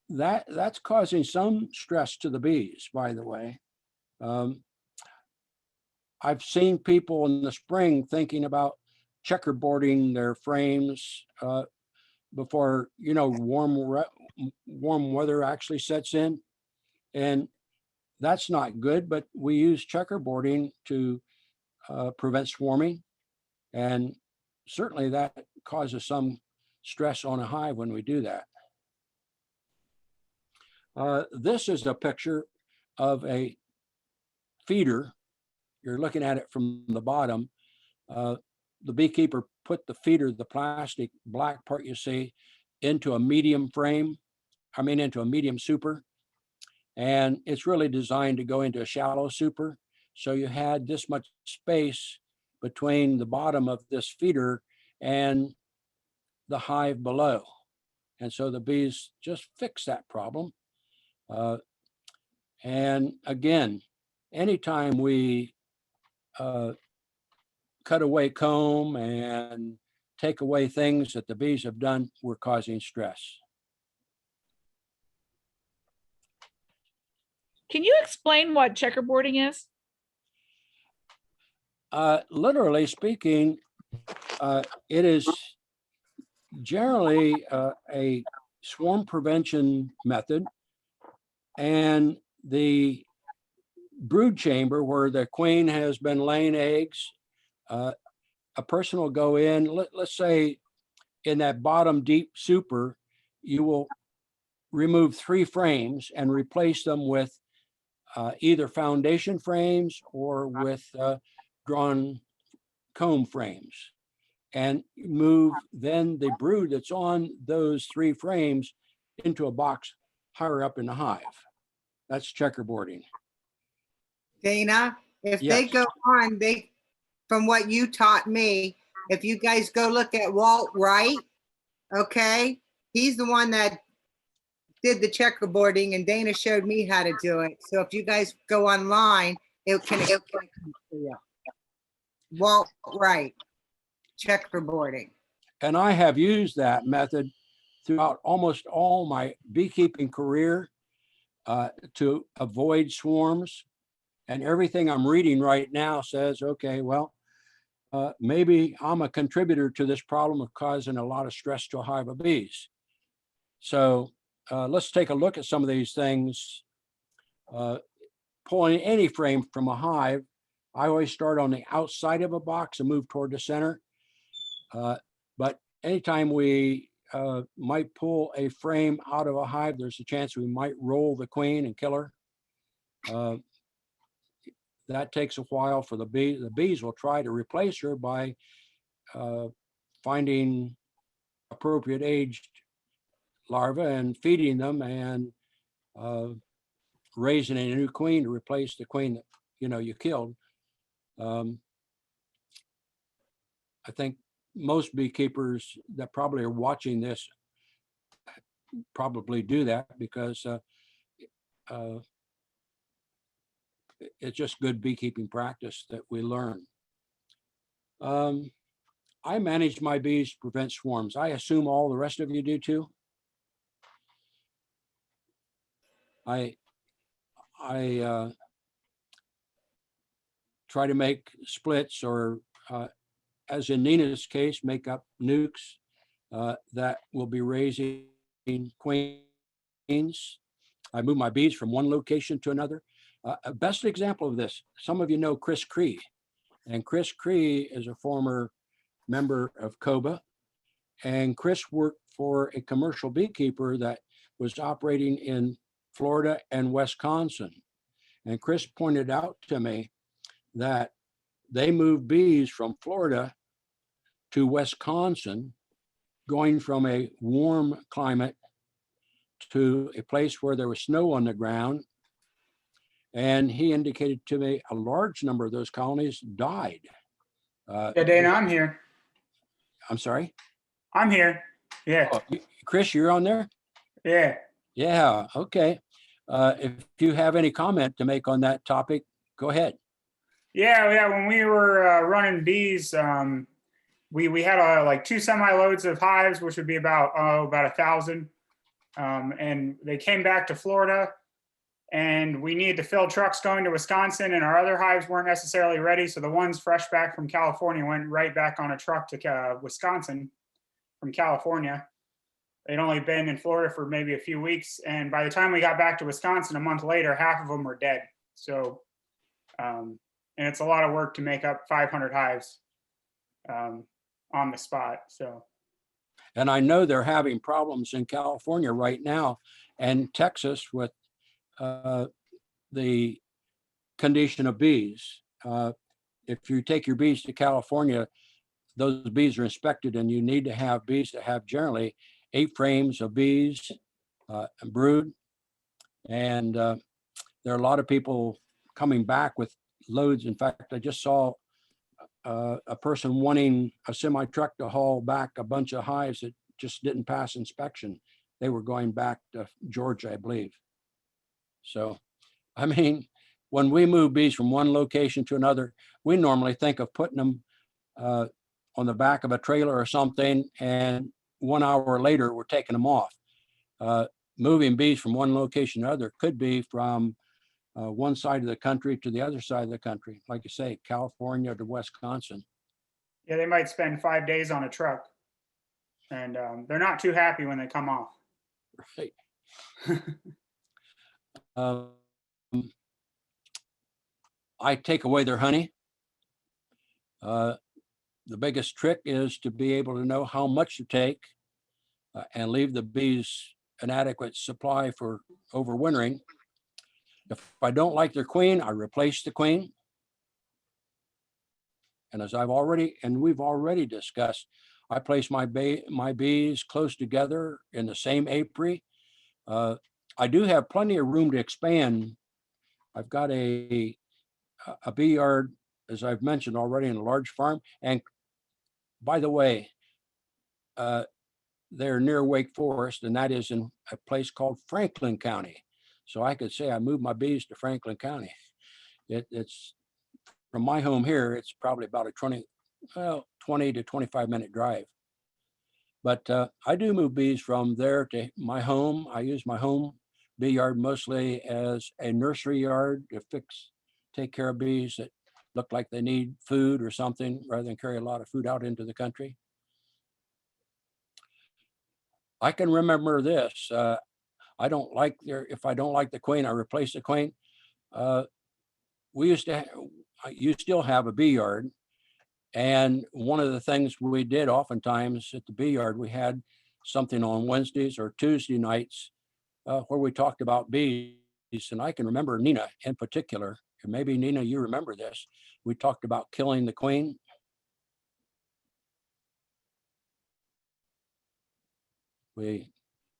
That's causing some stress to the bees, by the way. I've seen people in the spring thinking about checkerboarding their frames before, warm weather actually sets in. And that's not good, but we use checkerboarding to prevent swarming. And certainly that causes some stress on a hive when we do that. This is a picture of a feeder. You're looking at it from the bottom. The beekeeper put the feeder, the plastic black part you see, into a medium frame, into a medium super. And it's really designed to go into a shallow super. So you had this much space between the bottom of this feeder and the hive below. And so the bees just fix that problem. And again, anytime we cut away comb and take away things that the bees have done, we're causing stress. Can you explain what checkerboarding is? Literally speaking, it is generally a swarm prevention method, and the brood chamber where the queen has been laying eggs, a person will go in, let's say in that bottom deep super, you will remove 3 frames and replace them with either foundation frames or with drawn comb frames, and move then the brood that's on those 3 frames into a box higher up in the hive. That's checkerboarding. Dana, if they Yes. go on, from what you taught me, if you guys go look at Walt Wright, okay, he's the one that did the checkerboarding, and Dana showed me how to do it. So if you guys go online, it can explain it to you. Walt Wright, checkerboarding. And I have used that method throughout almost all my beekeeping career to avoid swarms. And everything I'm reading right now says, okay, well, maybe I'm a contributor to this problem of causing a lot of stress to a hive of bees. So let's take a look at some of these things. Pulling any frame from a hive, I always start on the outside of a box and move toward the center. But anytime we might pull a frame out of a hive, there's a chance we might roll the queen and kill her. That takes a while for the bee. The bees will try to replace her by finding appropriate aged larvae and feeding them and raising a new queen to replace the queen that you killed. I think most beekeepers that probably are watching this probably do that because it's just good beekeeping practice that we learn. I manage my bees to prevent swarms. I assume all the rest of you do too. I try to make splits or, as in Nina's case, make up nukes that will be raising queens. I move my bees from one location to another. A best example of this, some of you know Chris Cree, and Chris Cree is a former member of COBA, and Chris worked for a commercial beekeeper that was operating in Florida and Wisconsin. And Chris pointed out to me that they moved bees from Florida to Wisconsin, going from a warm climate to a place where there was snow on the ground. And he indicated to me a large number of those colonies died. Yeah, Dana, I'm here. I'm sorry? I'm here. Yeah. Oh, Chris, you're on there? Yeah. Yeah, okay. If you have any comment to make on that topic, go ahead. Yeah. When we were running bees, we had like 2 semi-loads of hives, which would be about 1,000. And they came back to Florida, and we needed to fill trucks going to Wisconsin, and our other hives weren't necessarily ready. So the ones fresh back from California went right back on a truck to Wisconsin from California. They'd only been in Florida for maybe a few weeks. And by the time we got back to Wisconsin a month later, half of them were dead. So, and it's a lot of work to make up 500 hives on the spot. So. And I know they're having problems in California right now and Texas with the condition of bees. If you take your bees to California, those bees are inspected, and you need to have bees that have generally 8 frames of bees brood. And there are a lot of people coming back with loads. In fact, I just saw a person wanting a semi truck to haul back a bunch of hives that just didn't pass inspection. They were going back to Georgia, I believe. So, I mean, when we move bees from one location to another, we normally think of putting them on the back of a trailer or something, and 1 hour later, we're taking them off. Moving bees from one location to another could be from one side of the country to the other side of the country. Like you say, California to Wisconsin. Yeah, they might spend 5 days on a truck, and they're not too happy when they come off. Right. I take away their honey. The biggest trick is to be able to know how much to take and leave the bees an adequate supply for overwintering. If I don't like their queen, I replace the queen. And as we've already discussed, I place my bees close together in the same apiary. I do have plenty of room to expand. I've got a bee yard, as I've mentioned already, in a large farm. And by the way, they're near Wake Forest, and that is in a place called Franklin County. So I could say I moved my bees to Franklin County. It's from my home here, it's probably about a 20 to 25-minute drive. But I do move bees from there to my home. I use my home bee yard mostly as a nursery yard to take care of bees that look like they need food or something, rather than carry a lot of food out into the country. I can remember this. If I don't like the queen, I replace the queen. You still have a bee yard. And one of the things we did oftentimes at the bee yard, we had something on Wednesdays or Tuesday nights where we talked about bees. And I can remember Nina in particular, and maybe Nina, you remember this. We talked about killing the queen. We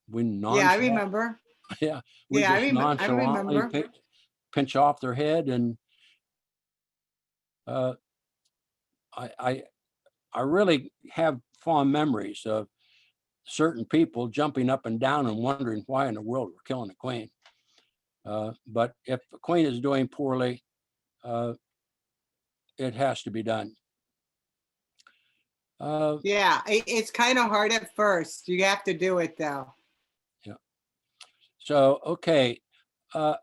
Yeah, I remember. Yeah, we Yeah, just I nonchalantly remember. pinch off their head, and I really have fond memories of certain people jumping up and down and wondering why in the world we're killing the queen. But if the queen is doing poorly, it has to be done. Yeah, it's kind of hard at first. You have to do it though. Yeah. So, okay.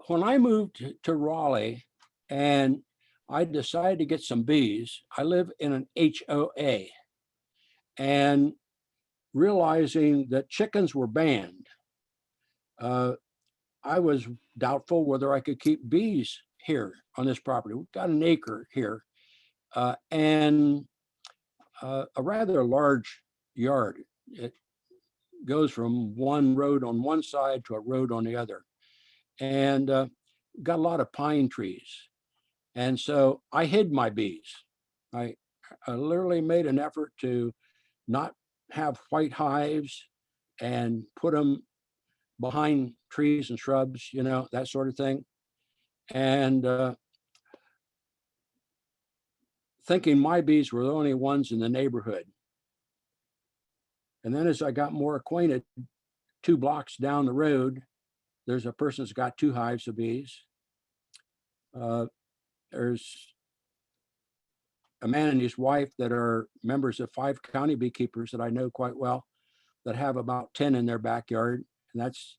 When I moved to Raleigh and I decided to get some bees, I live in an HOA, and realizing that chickens were banned, I was doubtful whether I could keep bees here on this property. We've got an acre here and a rather large yard. It goes from one road on one side to a road on the other, and got a lot of pine trees. And so I hid my bees. I literally made an effort to not have white hives and put them behind trees and shrubs, that sort of thing. And thinking my bees were the only ones in the neighborhood. And then as I got more acquainted, 2 blocks down the road, there's a person that's got 2 hives of bees. There's a man and his wife that are members of 5 county beekeepers that I know quite well that have about 10 in their backyard. And that's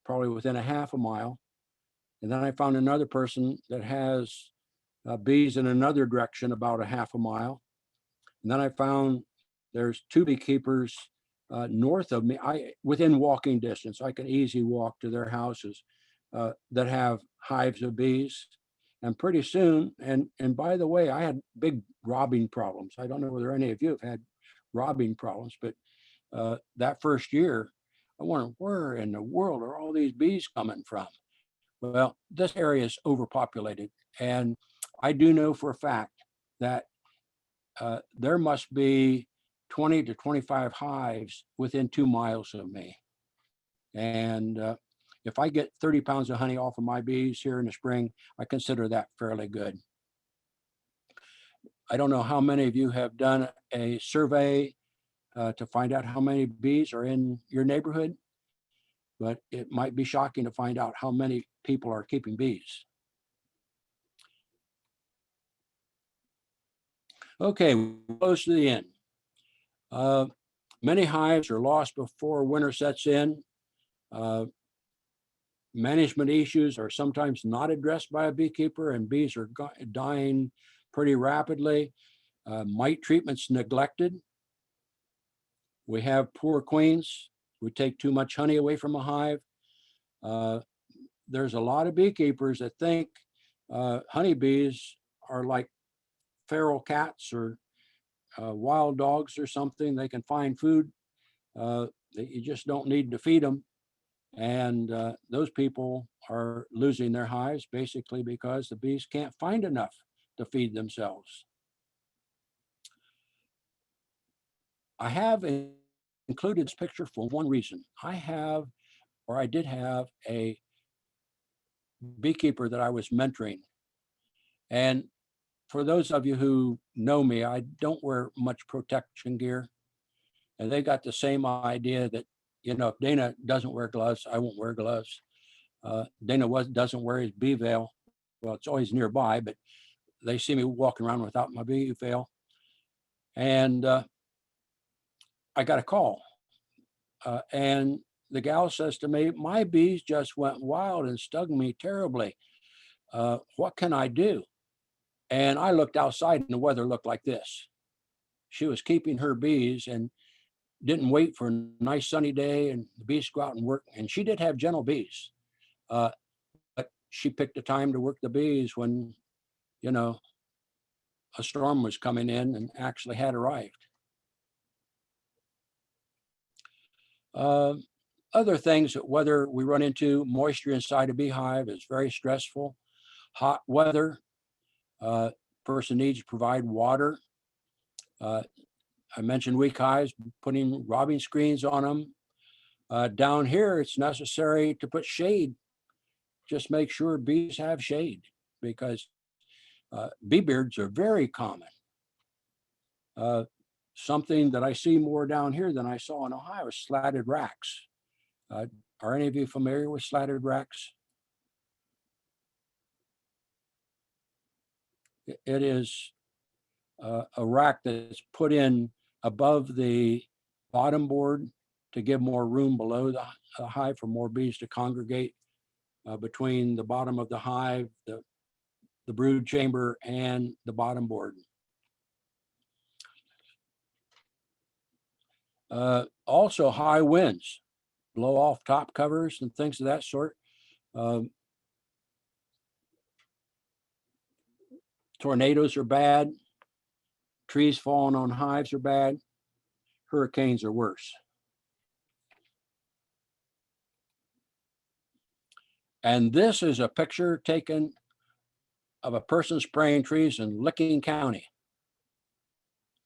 probably within a half a mile. And then I found another person that has bees in another direction about a half a mile. And then I found there's 2 beekeepers north of me, within walking distance. I can easily walk to their houses that have hives of bees. And pretty soon, and by the way, I had big robbing problems. I don't know whether any of you have had robbing problems, but that first year, I wondered, where in the world are all these bees coming from? Well, this area is overpopulated. And I do know for a fact that there must be 20 to 25 hives within 2 miles of me. And if I get 30 pounds of honey off of my bees here in the spring, I consider that fairly good. I don't know how many of you have done a survey to find out how many bees are in your neighborhood, but it might be shocking to find out how many people are keeping bees. Okay, close to the end. Many hives are lost before winter sets in. Management issues are sometimes not addressed by a beekeeper, and bees are dying pretty rapidly. Mite treatments neglected. We have poor queens. We take too much honey away from a hive. There's a lot of beekeepers that think Honeybees are like feral cats or wild dogs or something. They can find food. You just don't need to feed them. And those people are losing their hives basically because the bees can't find enough to feed themselves. I have included this picture for one reason. I did have a beekeeper that I was mentoring. And for those of you who know me, I don't wear much protection gear. And they got the same idea that, you know, if Dana doesn't wear gloves, I won't wear gloves. Dana doesn't wear his bee veil. Well, it's always nearby, but they see me walking around without my bee veil. And I got a call. And the gal says to me, my bees just went wild and stung me terribly. What can I do? And I looked outside and the weather looked like this. She was keeping her bees and didn't wait for a nice sunny day and the bees go out and work. And she did have gentle bees. But she picked a time to work the bees when, you know, a storm was coming in and actually had arrived. Other things, whether we run into moisture inside a beehive is very stressful. Hot weather, person needs to provide water. I mentioned weak hives, putting robbing screens on them. Down here, it's necessary to put shade. Just make sure bees have shade because bee beards are very common. Something that I see more down here than I saw in Ohio is slatted racks. Are any of you familiar with slatted racks? It is a rack that's put in above the bottom board to give more room below the hive for more bees to congregate between the bottom of the hive, the brood chamber, and the bottom board. Also, high winds blow off top covers and things of that sort. Tornadoes are bad. Trees falling on hives are bad. Hurricanes are worse. And this is a picture taken of a person spraying trees in Licking County.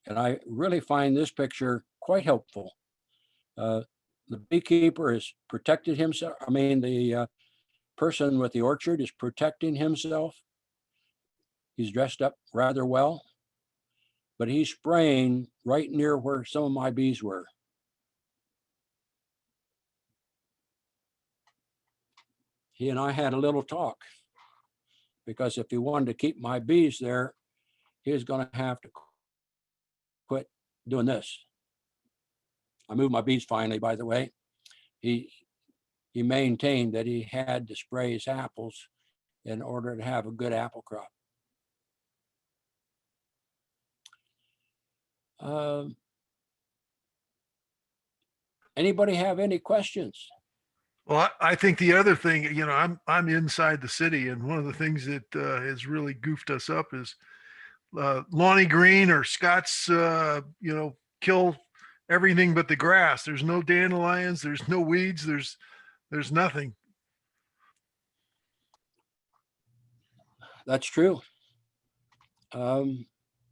And I really find this picture quite helpful. The beekeeper has protected himself. I mean, the person with the orchard is protecting himself. He's dressed up rather well, but he's spraying right near where some of my bees were. He and I had a little talk because if he wanted to keep my bees there, he was going to have to quit doing this. I moved my bees finally, by the way. He maintained that he had to spray his apples in order to have a good apple crop. Anybody have any questions? Well, I think the other thing, you know, I'm inside the city, and one of the things that has really goofed us up is Lonnie Green or Scott's, you know, kill everything but the grass. There's no dandelions, there's no weeds, there's nothing. That's true.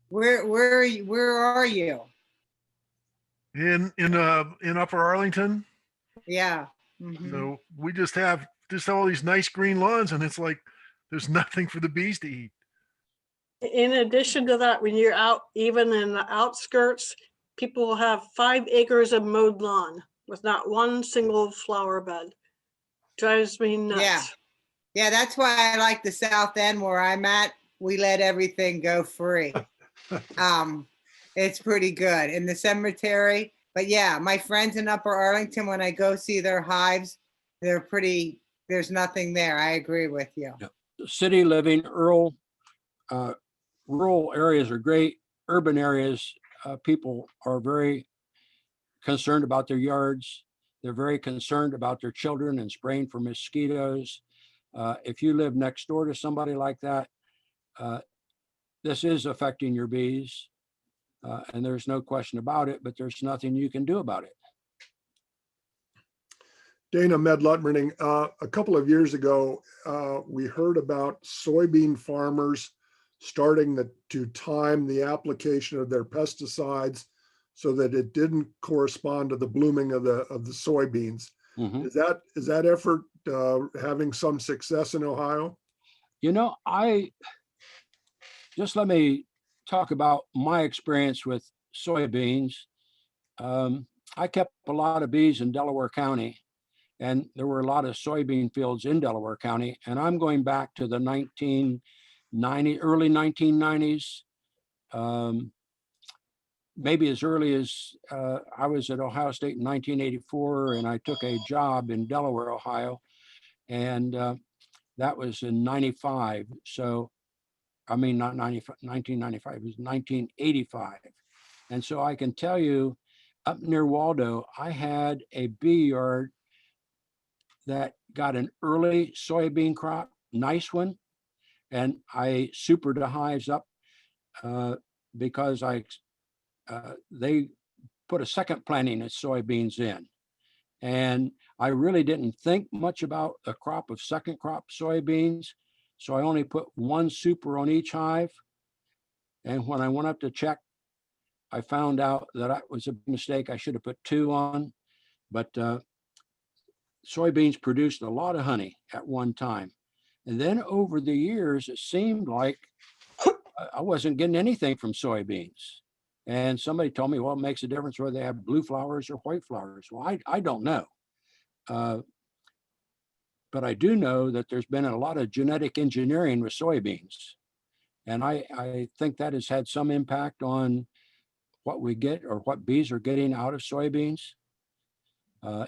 Where are you? In Upper Arlington. Yeah. Mhm. So we just have all these nice green lawns, and it's like there's nothing for the bees to eat. In addition to that, when you're out, even in the outskirts, people will have 5 acres of mowed lawn with not one single flower bed. Drives me nuts. Yeah. Yeah, that's why I like the South End where I'm at. We let everything go free. It's pretty good in the cemetery. But yeah, my friends in Upper Arlington, when I go see their hives, there's nothing there. I agree with you. Yeah. City living, rural areas are great. Urban areas, people are very concerned about their yards. They're very concerned about their children and spraying for mosquitoes. If you live next door to somebody like that, this is affecting your bees. And there's no question about it, but there's nothing you can do about it. Dana Medlutmerning, a couple of years ago, we heard about soybean farmers starting to time the application of their pesticides so that it didn't correspond to the blooming of the soybeans. Mhm. Is that effort having some success in Ohio? You know, let me talk about my experience with soybeans. I kept a lot of bees in Delaware County, and there were a lot of soybean fields in Delaware County. And I'm going back to the early 1990s, maybe as early as I was at Ohio State in 1984, and I took a job in Delaware, Ohio, and that was in 95. So, I mean, not 95, 1995, it was 1985. And so I can tell you, up near Waldo, I had a bee yard that got an early soybean crop, nice one, and I supered the hives up because they put a second planting of soybeans in. And I really didn't think much about a crop of second crop soybeans. So I only put one super on each hive. And when I went up to check, I found out that it was a mistake. I should have put two on, but soybeans produced a lot of honey at one time. And then over the years, it seemed like I wasn't getting anything from soybeans. And somebody told me, well, it makes a difference whether they have blue flowers or white flowers. Well, I don't know. But I do know that there's been a lot of genetic engineering with soybeans. And I think that has had some impact on what we get or what bees are getting out of soybeans.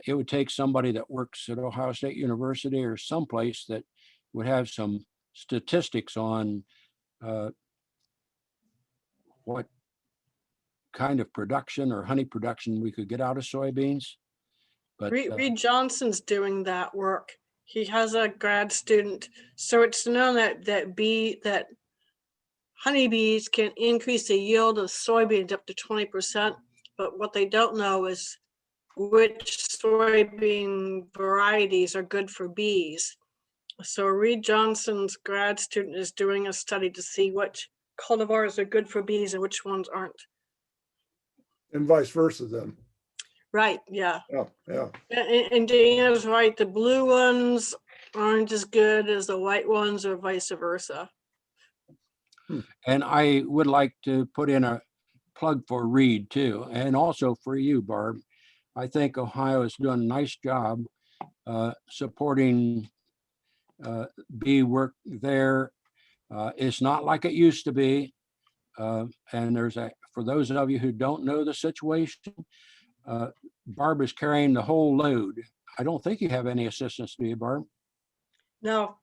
It would take somebody that works at Ohio State University or someplace that would have some statistics on what kind of production or honey production we could get out of soybeans. But Reed Johnson's doing that work. He has a grad student. So it's known that honeybees can increase the yield of soybeans up to 20%. But what they don't know is which soybean varieties are good for bees. So Reed Johnson's grad student is doing a study to see which cultivars are good for bees and which ones aren't. And vice versa then. Right, yeah. Yeah. And Dana's right, the blue ones aren't as good as the white ones or vice versa. And I would like to put in a plug for Reed too, and also for you, Barb. I think Ohio has done a nice job supporting bee work there. It's not like it used to be. And for those of you who don't know the situation, Barb is carrying the whole load. I don't think you have any assistance, do you, Barb? No.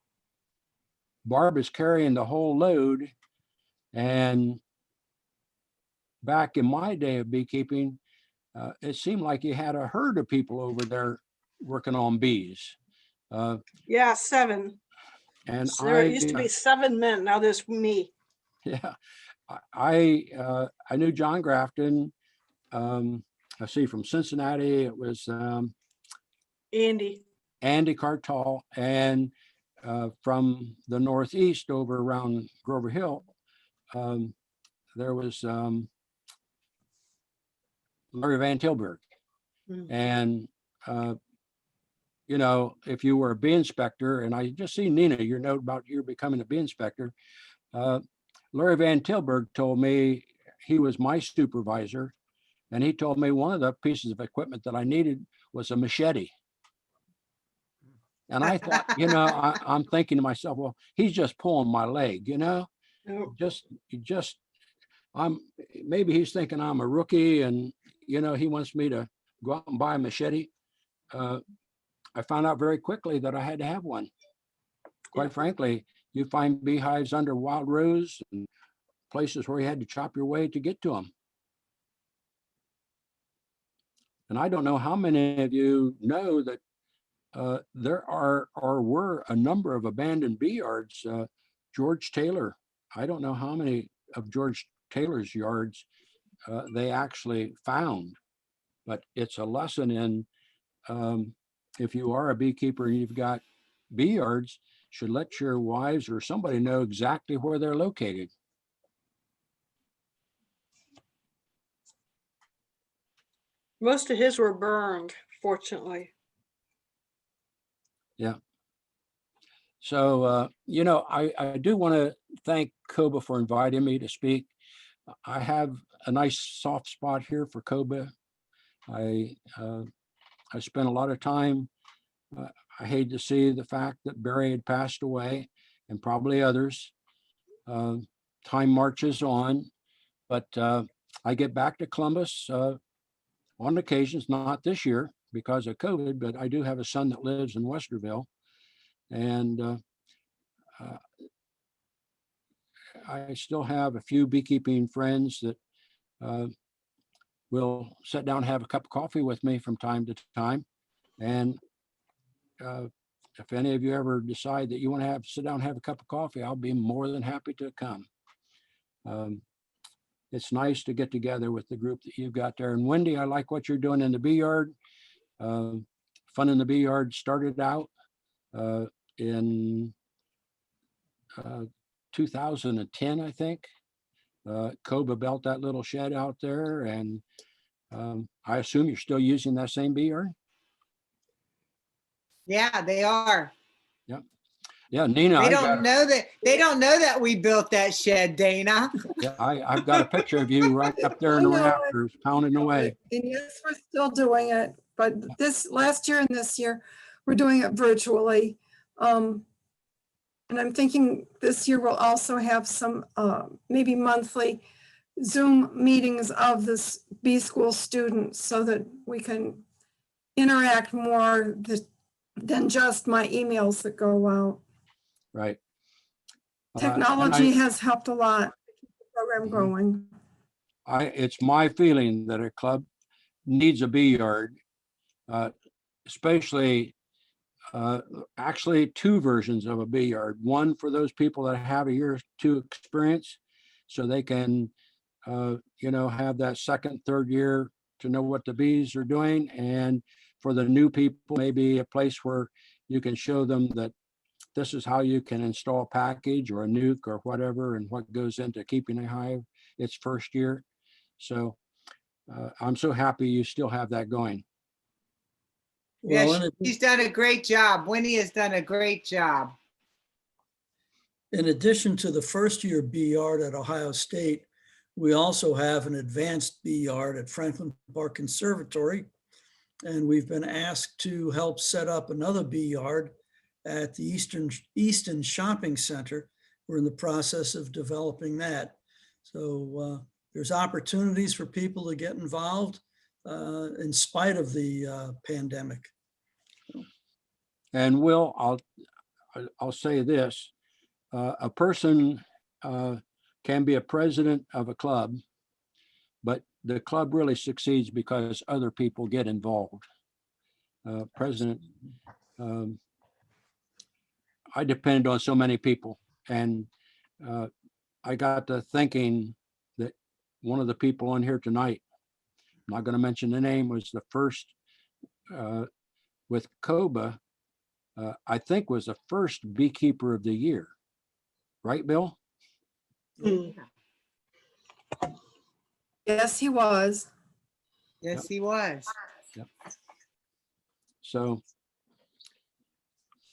Barb is carrying the whole load. And back in my day of beekeeping, it seemed like you had a herd of people over there working on bees. Yeah, 7. And There used to be 7 men. Now there's me. Yeah, I knew John Grafton. I see from Cincinnati, it was Andy Cartall, and from the Northeast over around Grover Hill, there was Larry Van Tilburg. And you know, if you were a bee inspector, and I just see Nina, your note about you becoming a bee inspector, Larry Van Tilburg told me he was my supervisor, and he told me one of the pieces of equipment that I needed was a machete. And I thought, you know, I'm thinking to myself, well, he's just pulling my leg, you know, maybe he's thinking I'm a rookie and, you know, he wants me to go out and buy a machete. I found out very quickly that I had to have one. Quite frankly, you find beehives under wild rose and places where you had to chop your way to get to them. And I don't know how many of you know that there are or were a number of abandoned bee yards. George Taylor, I don't know how many of George Taylor's yards they actually found, but it's a lesson in if you are a beekeeper and you've got bee yards, should let your wives or somebody know exactly where they're located. Most of his were burned, fortunately. Yeah. So, you know, I do want to thank COBA for inviting me to speak. I have a nice soft spot here for COBA. I spent a lot of time. I hate to see the fact that Barry had passed away and probably others. Time marches on, but I get back to Columbus on occasions, not this year because of COVID, but I do have a son that lives in Westerville. And I still have a few beekeeping friends that will sit down and have a cup of coffee with me from time to time. And if any of you ever decide that you want to sit down and have a cup of coffee, I'll be more than happy to come. It's nice to get together with the group that you've got there. And Wendy, I like what you're doing in the bee yard. Fun in the Bee Yard started out in 2010, I think. COBA built that little shed out there, and I assume you're still using that same bee yard? Yeah, they are. Yep. Yeah, Nina, They I don't got, know that. They don't know that we built that shed, Dana. yeah, I've got a picture of you right up there in I the know it. rafters pounding away. And yes, we're still doing it, but this last year and this year, we're doing it virtually. And I'm thinking this year we'll also have some maybe monthly Zoom meetings of this B school students so that we can interact more than just my emails that go out. Right. Technology has helped a lot to keep the program Mhm. going. It's my feeling that a club needs a bee yard, especially actually two versions of a bee yard. One for those people that have a year or two experience, so they can, you know, have that second, third year to know what the bees are doing. And for the new people, maybe a place where you can show them that this is how you can install a package or a nuke or whatever, and what goes into keeping a hive its first year. So I'm so happy you still have that going. Yeah, Well, she's done a great job. Winnie has done a great job. in addition to the first year bee yard at Ohio State, we also have an advanced bee yard at Franklin Park Conservatory. And we've been asked to help set up another bee yard at the Easton Shopping Center. We're in the process of developing that. So there's opportunities for people to get involved in spite of the pandemic. And Will, I'll say this, a person can be a president of a club, but the club really succeeds because other people get involved. President, I depend on so many people, and I got to thinking that one of the people on here tonight, I'm not going to mention the name, was the first with COBA, I think was the first beekeeper of the year. Right, Bill? Yes, he was. Yes, he was. Yep. So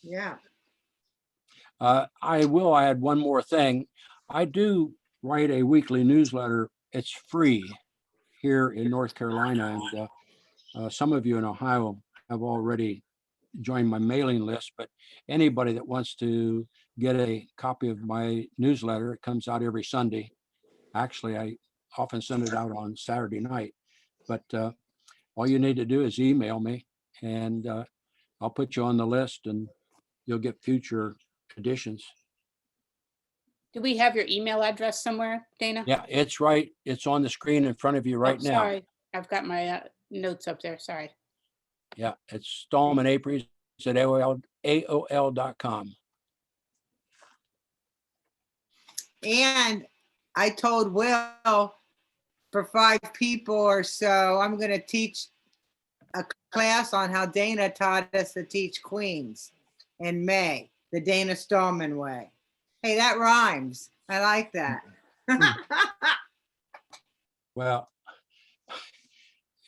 Yeah. I will add one more thing. I do write a weekly newsletter. It's free here in North Carolina, and some of you in Ohio have already joined my mailing list, but anybody that wants to get a copy of my newsletter, it comes out every Sunday. Actually, I often send it out on Saturday night, but all you need to do is email me, and I'll put you on the list, and you'll get future editions. Do we have your email address somewhere, Dana? Yeah, it's right. It's on the screen in front of you right now. Sorry, I've got my notes up there. Sorry. Yeah, it's Stallman Apries at AOL.com. And I told Will for 5 people or so, I'm going to teach a class on how Dana taught us to teach Queens in May, the Dana Stallman way. Hey, that rhymes. I like that. Well,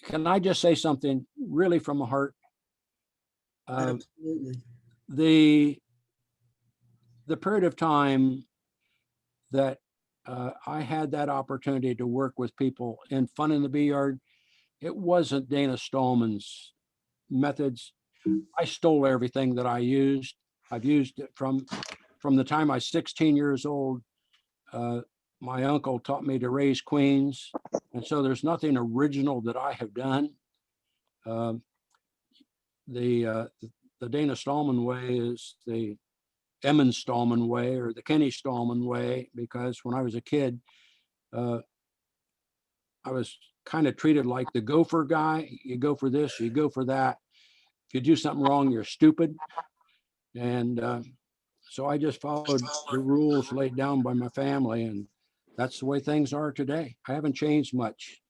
can I just say something really from the heart? Absolutely. The period of time that I had that opportunity to work with people in Fun in the Bee Yard, it wasn't Dana Stallman's methods. I stole everything that I used. I've used it from the time I was 16 years old. My uncle taught me to raise queens. And so there's nothing original that I have done. The Dana Stallman way is the Emmons Stallman way or the Kenny Stallman way, because when I was a kid, I was kind of treated like the gopher guy. You go for this, you go for that. If you do something wrong, you're stupid. And so I just followed the rules laid down by my family, and that's the way things are today. I haven't changed much.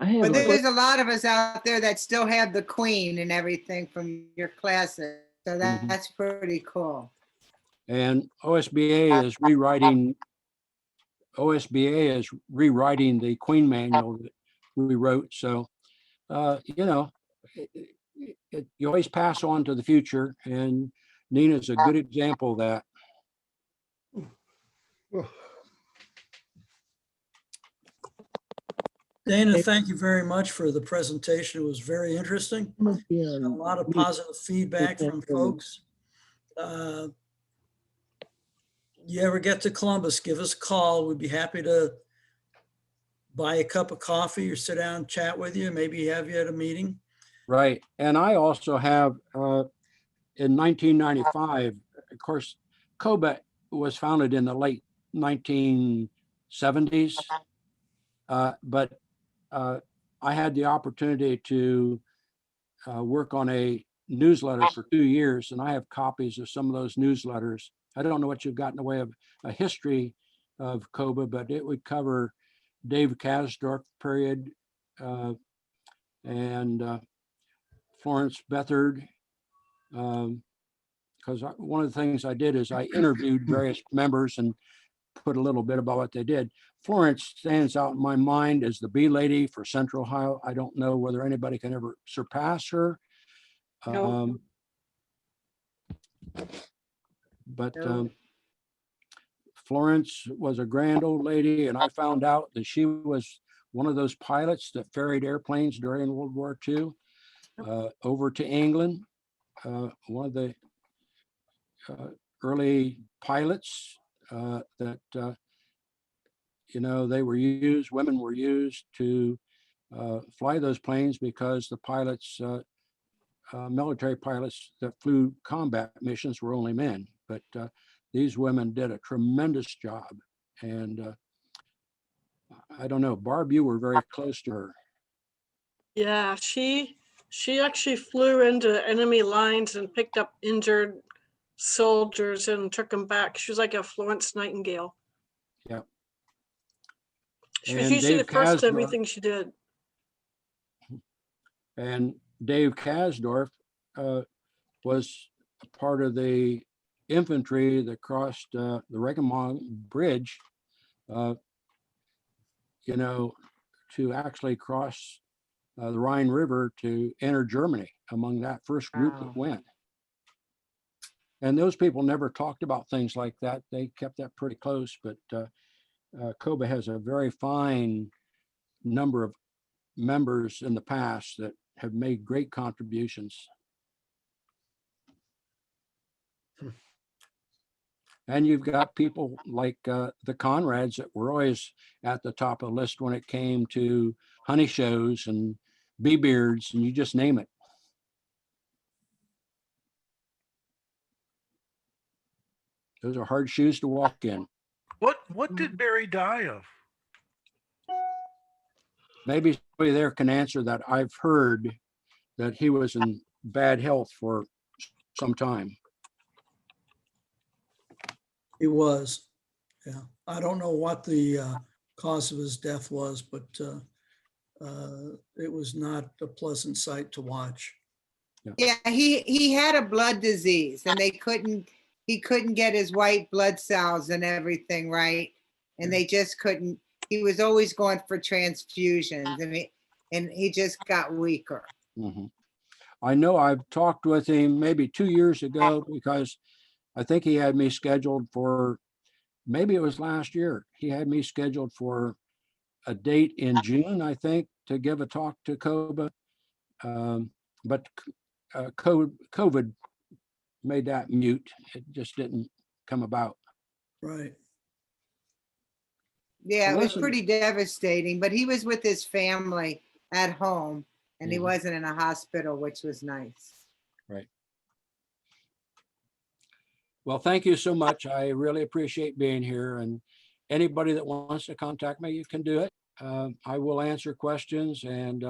I have But a there's a lot of us out there that still have the Queen and everything from your classes. So that's pretty cool. And OSBA is rewriting the Queen manual that we wrote. So, you know, you always pass on to the future, and Nina's a good example of that. Dana, thank you very much for the presentation. It was very interesting. A lot of positive feedback from folks. You ever get to Columbus, give us a call. We'd be happy to buy a cup of coffee or sit down and chat with you, maybe have you at a meeting. Right. And I also have, in 1995, of course, COBA was founded in the late 1970s. But I had the opportunity to work on a newsletter for 2 years, and I have copies of some of those newsletters. I don't know what you've got in the way of a history of COBA, but it would cover Dave Kasdorf period and Florence Bethard. Because one of the things I did is I interviewed various members and put a little bit about what they did. Florence stands out in my mind as the bee lady for Central Ohio. I don't know whether anybody can ever surpass her. No. But Florence was a grand old lady, and I found out that she was one of those pilots that ferried airplanes during World War II over to England. One of the early pilots that you know, they were used, women were used to fly those planes because the pilots, military pilots that flew combat missions were only men. But these women did a tremendous job. And I don't know, Barb, you were very close to her. Yeah, she actually flew into enemy lines and picked up injured soldiers and took them back. She was like a Florence Nightingale. Yeah. She was And usually Dave the first to Kasdorf- everything she did. And Dave Kasdorf was part of the infantry that crossed the Regenmont Bridge, you know, to actually cross the Rhine River to enter Germany, among that first group that went. And those people never talked about things like that. They kept that pretty close, but COBA has a very fine number of members in the past that have made great contributions. And you've got people like the Conrads that were always at the top of the list when it came to honey shows and bee beards, and you just name it. Those are hard shoes to walk in. What did Barry die of? Maybe somebody there can answer that. I've heard that he was in bad health for some time. He was, yeah. I don't know what the cause of his death was, but it was not a pleasant sight to watch. Yeah, he had a blood disease and he couldn't get his white blood cells and everything right. And they just couldn't, he was always going for transfusions and he just got weaker. Mhm. I know I've talked with him maybe 2 years ago because I think he had me scheduled for, maybe it was last year. He had me scheduled for a date in June, I think, to give a talk to COBA. But COVID made that mute. It just didn't come about. Right. Yeah, it was Listen. pretty devastating, but he was with his family at home and he Mhm. wasn't in a hospital, which was nice. Right. Well, thank you so much. I really appreciate being here, and anybody that wants to contact me, you can do it. I will answer questions, and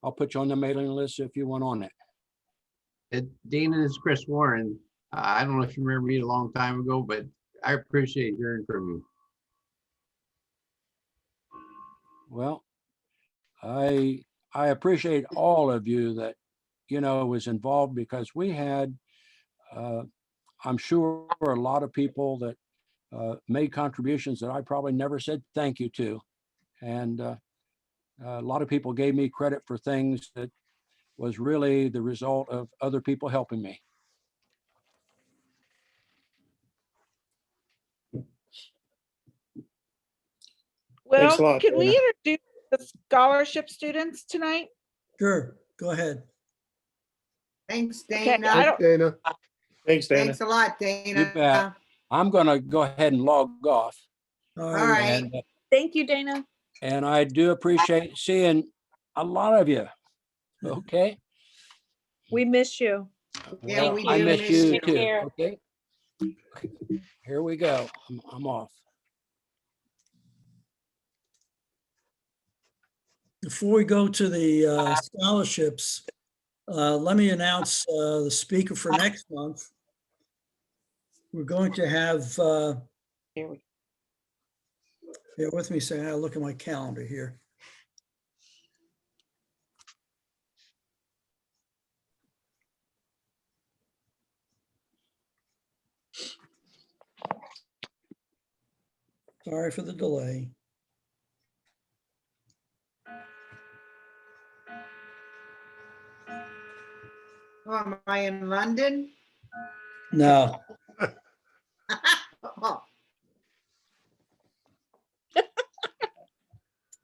I'll put you on the mailing list if you want on it. Dana, this is Chris Warren. I don't know if you remember me a long time ago, but I appreciate hearing from you. Well, I appreciate all of you that, was involved, because we had, I'm sure, a lot of people that made contributions that I probably never said thank you to. And a lot of people gave me credit for things that was really the result of other people helping me. Thanks Well, a lot, can we Dana. introduce the scholarship students tonight? Sure, go ahead. Thanks, Okay, Dana. I don't, Dana. Thanks, Dana. Thanks a lot, You Dana. bet. I'm going to go ahead and log off. All All right. right. And, thank you, Dana. and I do appreciate seeing a lot of you. Okay. We miss you. Yeah, Well, we I do miss miss you you. too. care. Okay. Here we go. I'm off. Before we go to the scholarships, let me announce the speaker for next month. We're going to have, Here we bear with me a second, I'll look at my calendar here. Sorry for the delay. Oh, am I in London? No, Oh.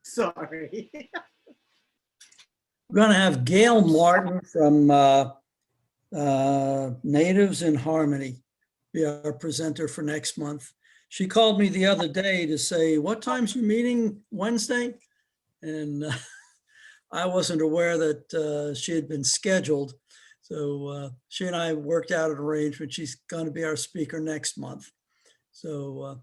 Sorry. we're gonna have Gail Martin from Natives in Harmony be our presenter for next month. She called me the other day to say, what time's your meeting Wednesday? And I wasn't aware that she had been scheduled. So she and I worked out an arrangement. She's going to be our speaker next month. So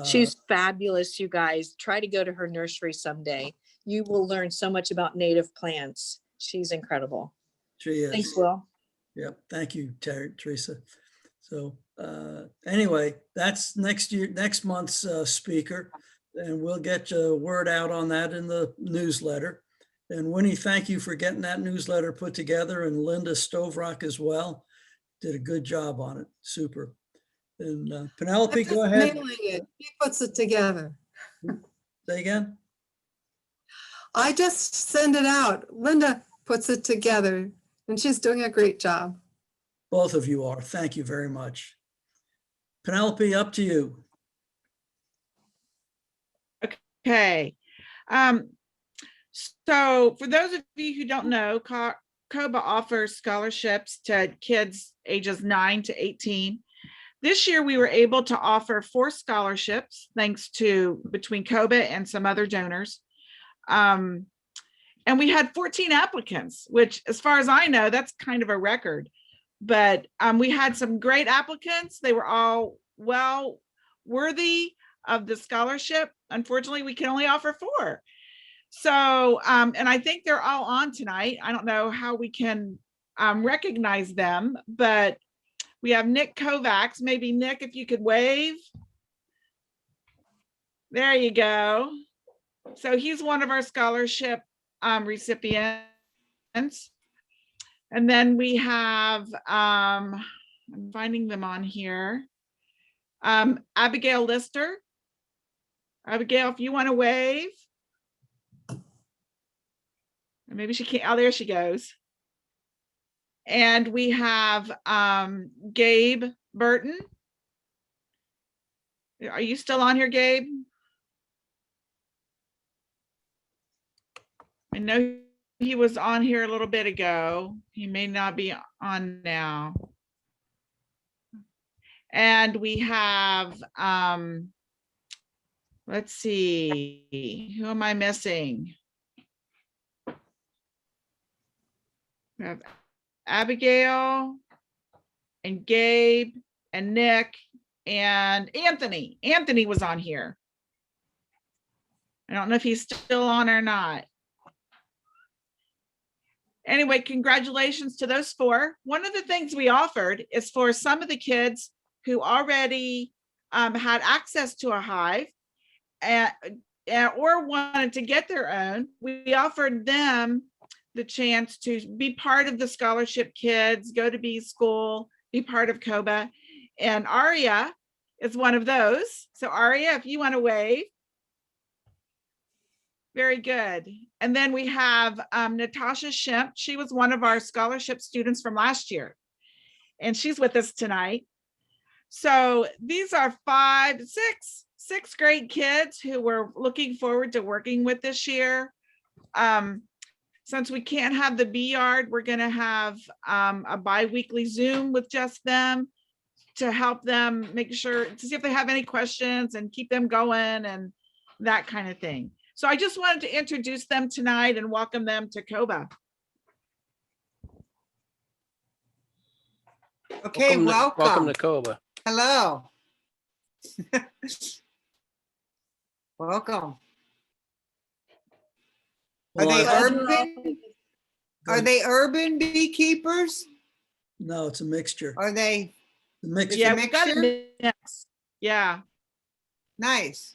She's fabulous, you guys. Try to go to her nursery someday. You will learn so much about native plants. She's incredible. she is. Thanks, Will. Yep. Thank you, Teresa. So anyway, that's next month's speaker, and we'll get word out on that in the newsletter. And Winnie, thank you for getting that newsletter put together, and Linda Stovrock as well. Did a good job on it. Super. And Penelope, go ahead. Mailing it. He puts it together. Say again. I just send it out. Linda puts it together and she's doing a great job. Both of you are. Thank you very much. Penelope, up to you. Okay. So for those of you who don't know, COBA offers scholarships to kids ages 9 to 18. This year, we were able to offer 4 scholarships, thanks to between COBA and some other donors. And we had 14 applicants, which, as far as I know, that's kind of a record. But we had some great applicants. They were all well worthy of the scholarship. Unfortunately, we can only offer 4. So, and I think they're all on tonight. I don't know how we can recognize them, but we have Nick Kovacs. Maybe Nick, if you could wave. There you go. So he's one of our scholarship recipients. And then we have, I'm finding them on here. Abigail Lister. Abigail, if you want to wave. Maybe she can't, oh, there she goes. And we have Gabe Burton. Are you still on here, Gabe? I know he was on here a little bit ago. He may not be on now. And we have, let's see, who am I missing? We have Abigail and Gabe and Nick and Anthony. Anthony was on here. I don't know if he's still on or not. Anyway, congratulations to those 4. One of the things we offered is for some of the kids who already had access to a hive or wanted to get their own, we offered them the chance to be part of the scholarship kids, go to bee school, be part of COBA. And Aria is one of those. So Aria, if you want to wave. Very good. And then we have Natasha Shemp. She was one of our scholarship students from last year, and she's with us tonight. So these are 6 great kids who we're looking forward to working with this year. Since we can't have the bee yard, we're going to have a bi-weekly Zoom with just them to help them make sure to see if they have any questions and keep them going and that kind of thing. So I just wanted to introduce them tonight and welcome them to COBA. Okay, welcome. Welcome to COBA. Hello. Welcome. Are Well, they I- urban? Are they urban beekeepers? No, it's a mixture. Are they? The mixture. Yeah, we got a mix. Yeah. Nice.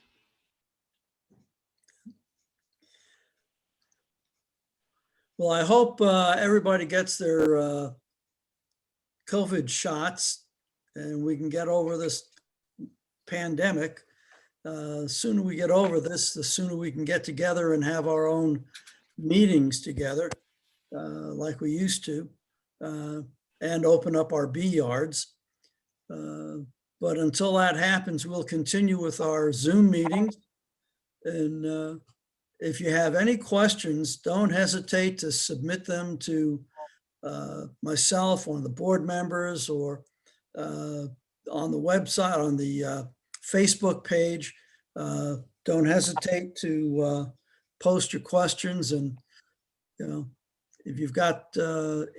Well, I hope everybody gets their COVID shots and we can get over this pandemic. Sooner we get over this, the sooner we can get together and have our own meetings together like we used to and open up our bee yards. But until that happens, we'll continue with our Zoom meetings. And if you have any questions, don't hesitate to submit them to myself, one of the board members, or on the website, on the Facebook page. Don't hesitate to post your questions, and if you've got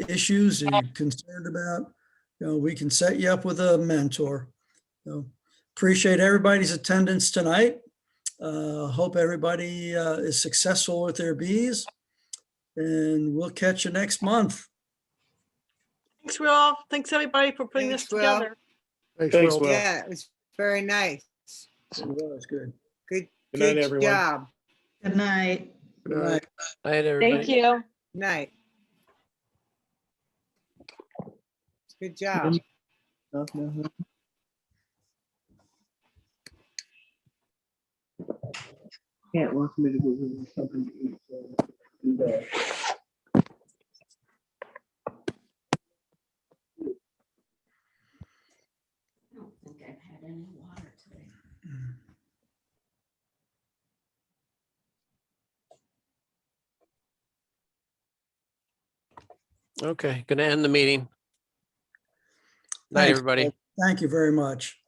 issues that you're concerned about, we can set you up with a mentor. Appreciate everybody's attendance tonight. Hope everybody is successful with their bees, and we'll catch you next month. Thanks, Will. Thanks, everybody, for putting Thanks, this Will. together. Thanks, Will. Yeah, it was very nice. It was good. Good, Good night, good everyone. job. Good night. Good night. Night, everybody. Thank you. Night. Good job. Can't wants me to go get something to eat. So do that. I don't think I've had any water today. Okay, gonna end the meeting. Night, Thanks, everybody. Paul. Thank you very much.